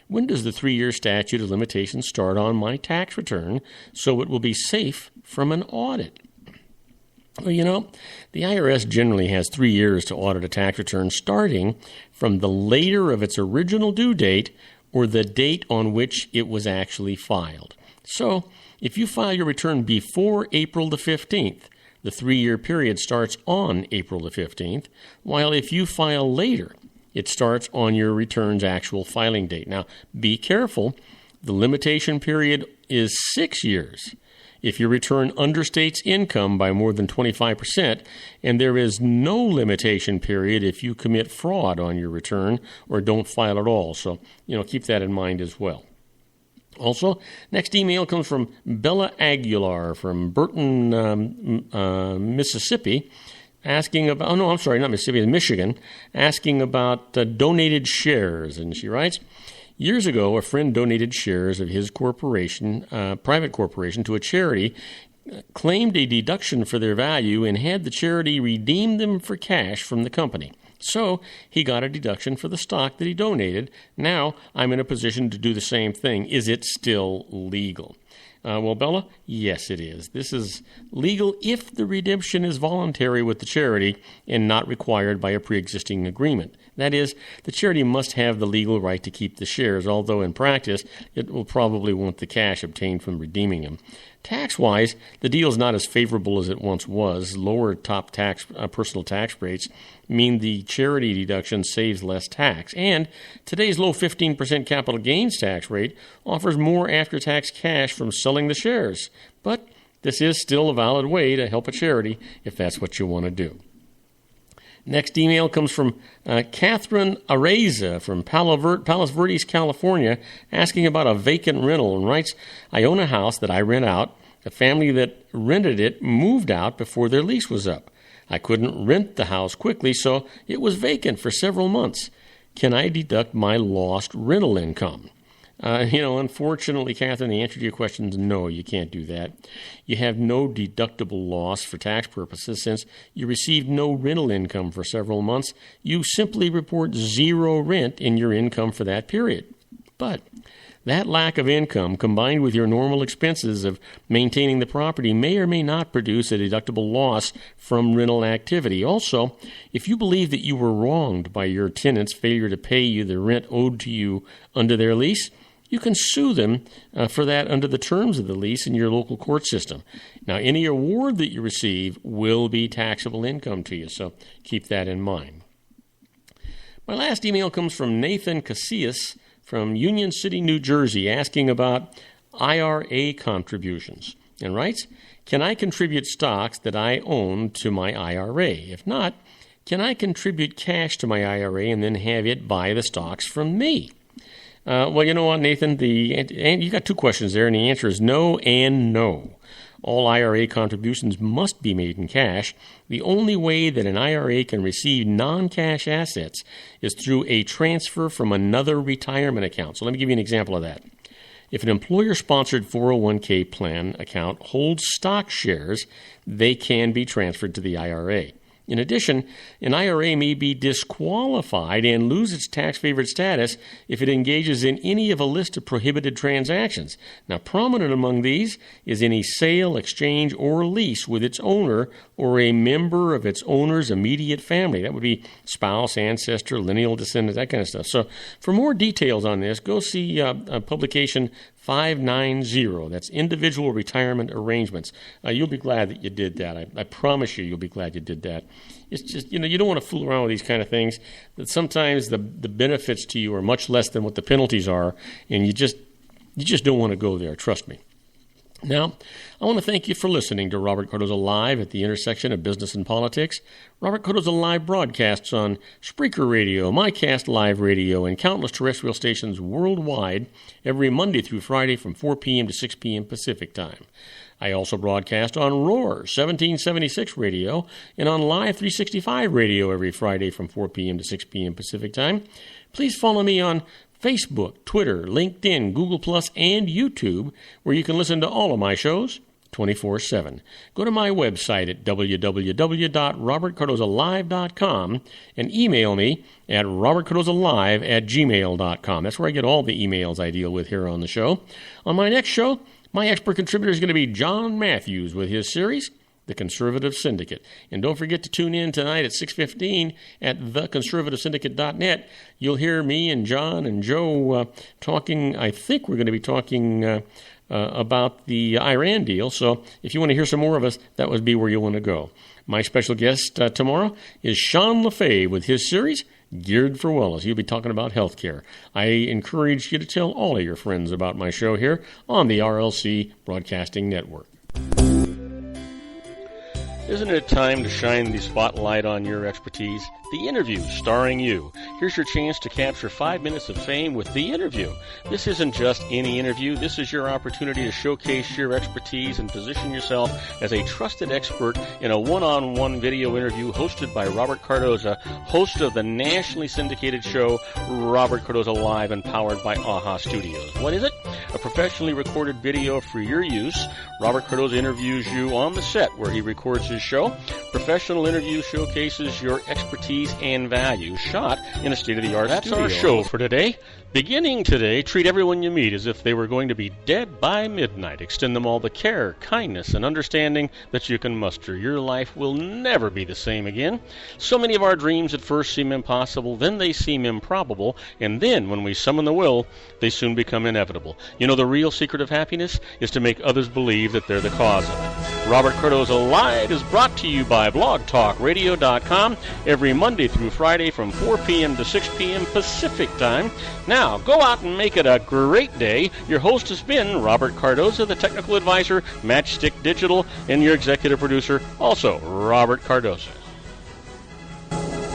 when does the 3-year statute of limitations start on my tax return so it will be safe from an audit? Well, the IRS generally has 3 years to audit a tax return starting from the later of its original due date or the date on which it was actually filed. So, if you file your return before April the 15th, the 3-year period starts on April the 15th, while if you file later, it starts on your return's actual filing date. Now, be careful. The limitation period is 6 years if your return understates income by more than 25%, and there is no limitation period if you commit fraud on your return or don't file at all. So, keep that in mind as well. Also, next email comes from Bella Aguilar from Burton, Mississippi, asking about, not Mississippi, Michigan, asking about donated shares. And she writes, years ago, a friend donated shares of his corporation, private corporation, to a charity, claimed a deduction for their value, and had the charity redeem them for cash from the company. So he got a deduction for the stock that he donated. Now I'm in a position to do the same thing. Is it still legal? Well, Bella, yes, it is. This is legal if the redemption is voluntary with the charity and not required by a pre-existing agreement. That is, the charity must have the legal right to keep the shares, although in practice it will probably want the cash obtained from redeeming them. Tax-wise, the deal is not as favorable as it once was. Lower top tax personal tax rates mean the charity deduction saves less tax. And today's low 15% capital gains tax rate offers more after-tax cash from selling the shares. But this is still a valid way to help a charity if that's what you want to do. Next email comes from Catherine Areza from Palos Verdes, California, asking about a vacant rental, and writes, I own a house that I rent out. The family that rented it moved out before their lease was up. I couldn't rent the house quickly, so it was vacant for several months. Can I deduct my lost rental income? Unfortunately, Catherine, the answer to your question is no, you can't do that. You have no deductible loss for tax purposes since you received no rental income for several months. You simply report zero rent in your income for that period. But that lack of income, combined with your normal expenses of maintaining the property, may or may not produce a deductible loss from rental activity. Also, if you believe that you were wronged by your tenant's failure to pay you the rent owed to you under their lease, you can sue them for that under the terms of the lease in your local court system. Now, any award that you receive will be taxable income to you, so keep that in mind. My last email comes from Nathan Casillas from Union City, New Jersey, asking about IRA contributions, and writes, can I contribute stocks that I own to my IRA? If not, can I contribute cash to my IRA and then have it buy the stocks from me? Well, you know what, Nathan? You got two questions there, and the answer is no and no. All IRA contributions must be made in cash. The only way that an IRA can receive non-cash assets is through a transfer from another retirement account. So let me give you an example of that. If an employer-sponsored 401k plan account holds stock shares, they can be transferred to the IRA. In addition, an IRA may be disqualified and lose its tax-favored status if it engages in any of a list of prohibited transactions. Now, prominent among these is any sale, exchange, or lease with its owner or a member of its owner's immediate family. That would be spouse, ancestor, lineal descendant, that kind of stuff. So for more details on this, go see publication 590. That's Individual Retirement Arrangements. You'll be glad that you did that. I promise you'll be glad you did that. It's just, you don't want to fool around with these kind of things. That sometimes the benefits to you are much less than what the penalties are, and you just don't want to go there, trust me. Now, I want to thank you for listening to Robert Cardoza Live at the intersection of business and politics. Robert Cardoza Live broadcasts on Spreaker Radio, MyCast Live Radio, and countless terrestrial stations worldwide every Monday through Friday from 4 p.m. to 6 p.m. Pacific Time. I also broadcast on Roar 1776 Radio and on Live 365 Radio every Friday from 4 p.m. to 6 p.m. Pacific Time. Please follow me on Facebook, Twitter, LinkedIn, Google+, and YouTube, where you can listen to all of my shows 24/7. Go to my website at www.robertcardozalive.com and email me at robertcardozalive@gmail.com. That's where I get all the emails I deal with here on the show. On my next show, my expert contributor is going to be John Matthews with his series, The Conservative Syndicate. And don't forget to tune in tonight at 6:15 at theconservativesyndicate.net. You'll hear me and John and Joe talking. I think we're going to be talking about the Iran deal. So if you want to hear some more of us, that would be where you'll want to go. My special guest tomorrow is Sean LaFave with his series, Geared for Wellness. He'll be talking about health care. I encourage you to tell all of your friends about my show here on the RLC Broadcasting Network. Isn't it time to shine the spotlight on your expertise? The Interview, starring you. Here's your chance to capture 5 minutes of fame with The Interview. This isn't just any interview. This is your opportunity to showcase your expertise and position yourself as a trusted expert in a one-on-one video interview hosted by Robert Cardoza, host of the nationally syndicated show Robert Cardoza Live and powered by AHA Studios. What is it? A professionally recorded video for your use. Robert Cardoza interviews you on the set where he records his show. Professional interview showcases your expertise and value, shot in a state-of-the-art studio. That's our show for today. Beginning today, treat everyone you meet as if they were going to be dead by midnight. Extend them all the care, kindness, and understanding that you can muster. Your life will never be the same again. So many of our dreams at first seem impossible, then they seem improbable, and then, when we summon the will, they soon become inevitable. You know, the real secret of happiness is to make others believe that they're the cause of it. Robert Cardoza Live is brought to you by blogtalkradio.com every Monday through Friday from 4 p.m. to 6 p.m. Pacific Time. Now, go out and make it a great day. Your host has been Robert Cardoza, the technical advisor, Matchstick Digital, and your executive producer, also Robert Cardoza.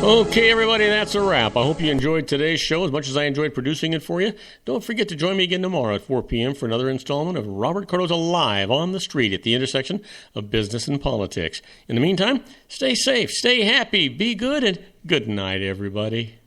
Okay, everybody, that's a wrap. I hope you enjoyed today's show as much as I enjoyed producing it for you. Don't forget to join me again tomorrow at 4 p.m. for another installment of Robert Cardoza Live on the Street at the intersection of business and politics. In the meantime, stay safe, stay happy, be good, and good night, everybody.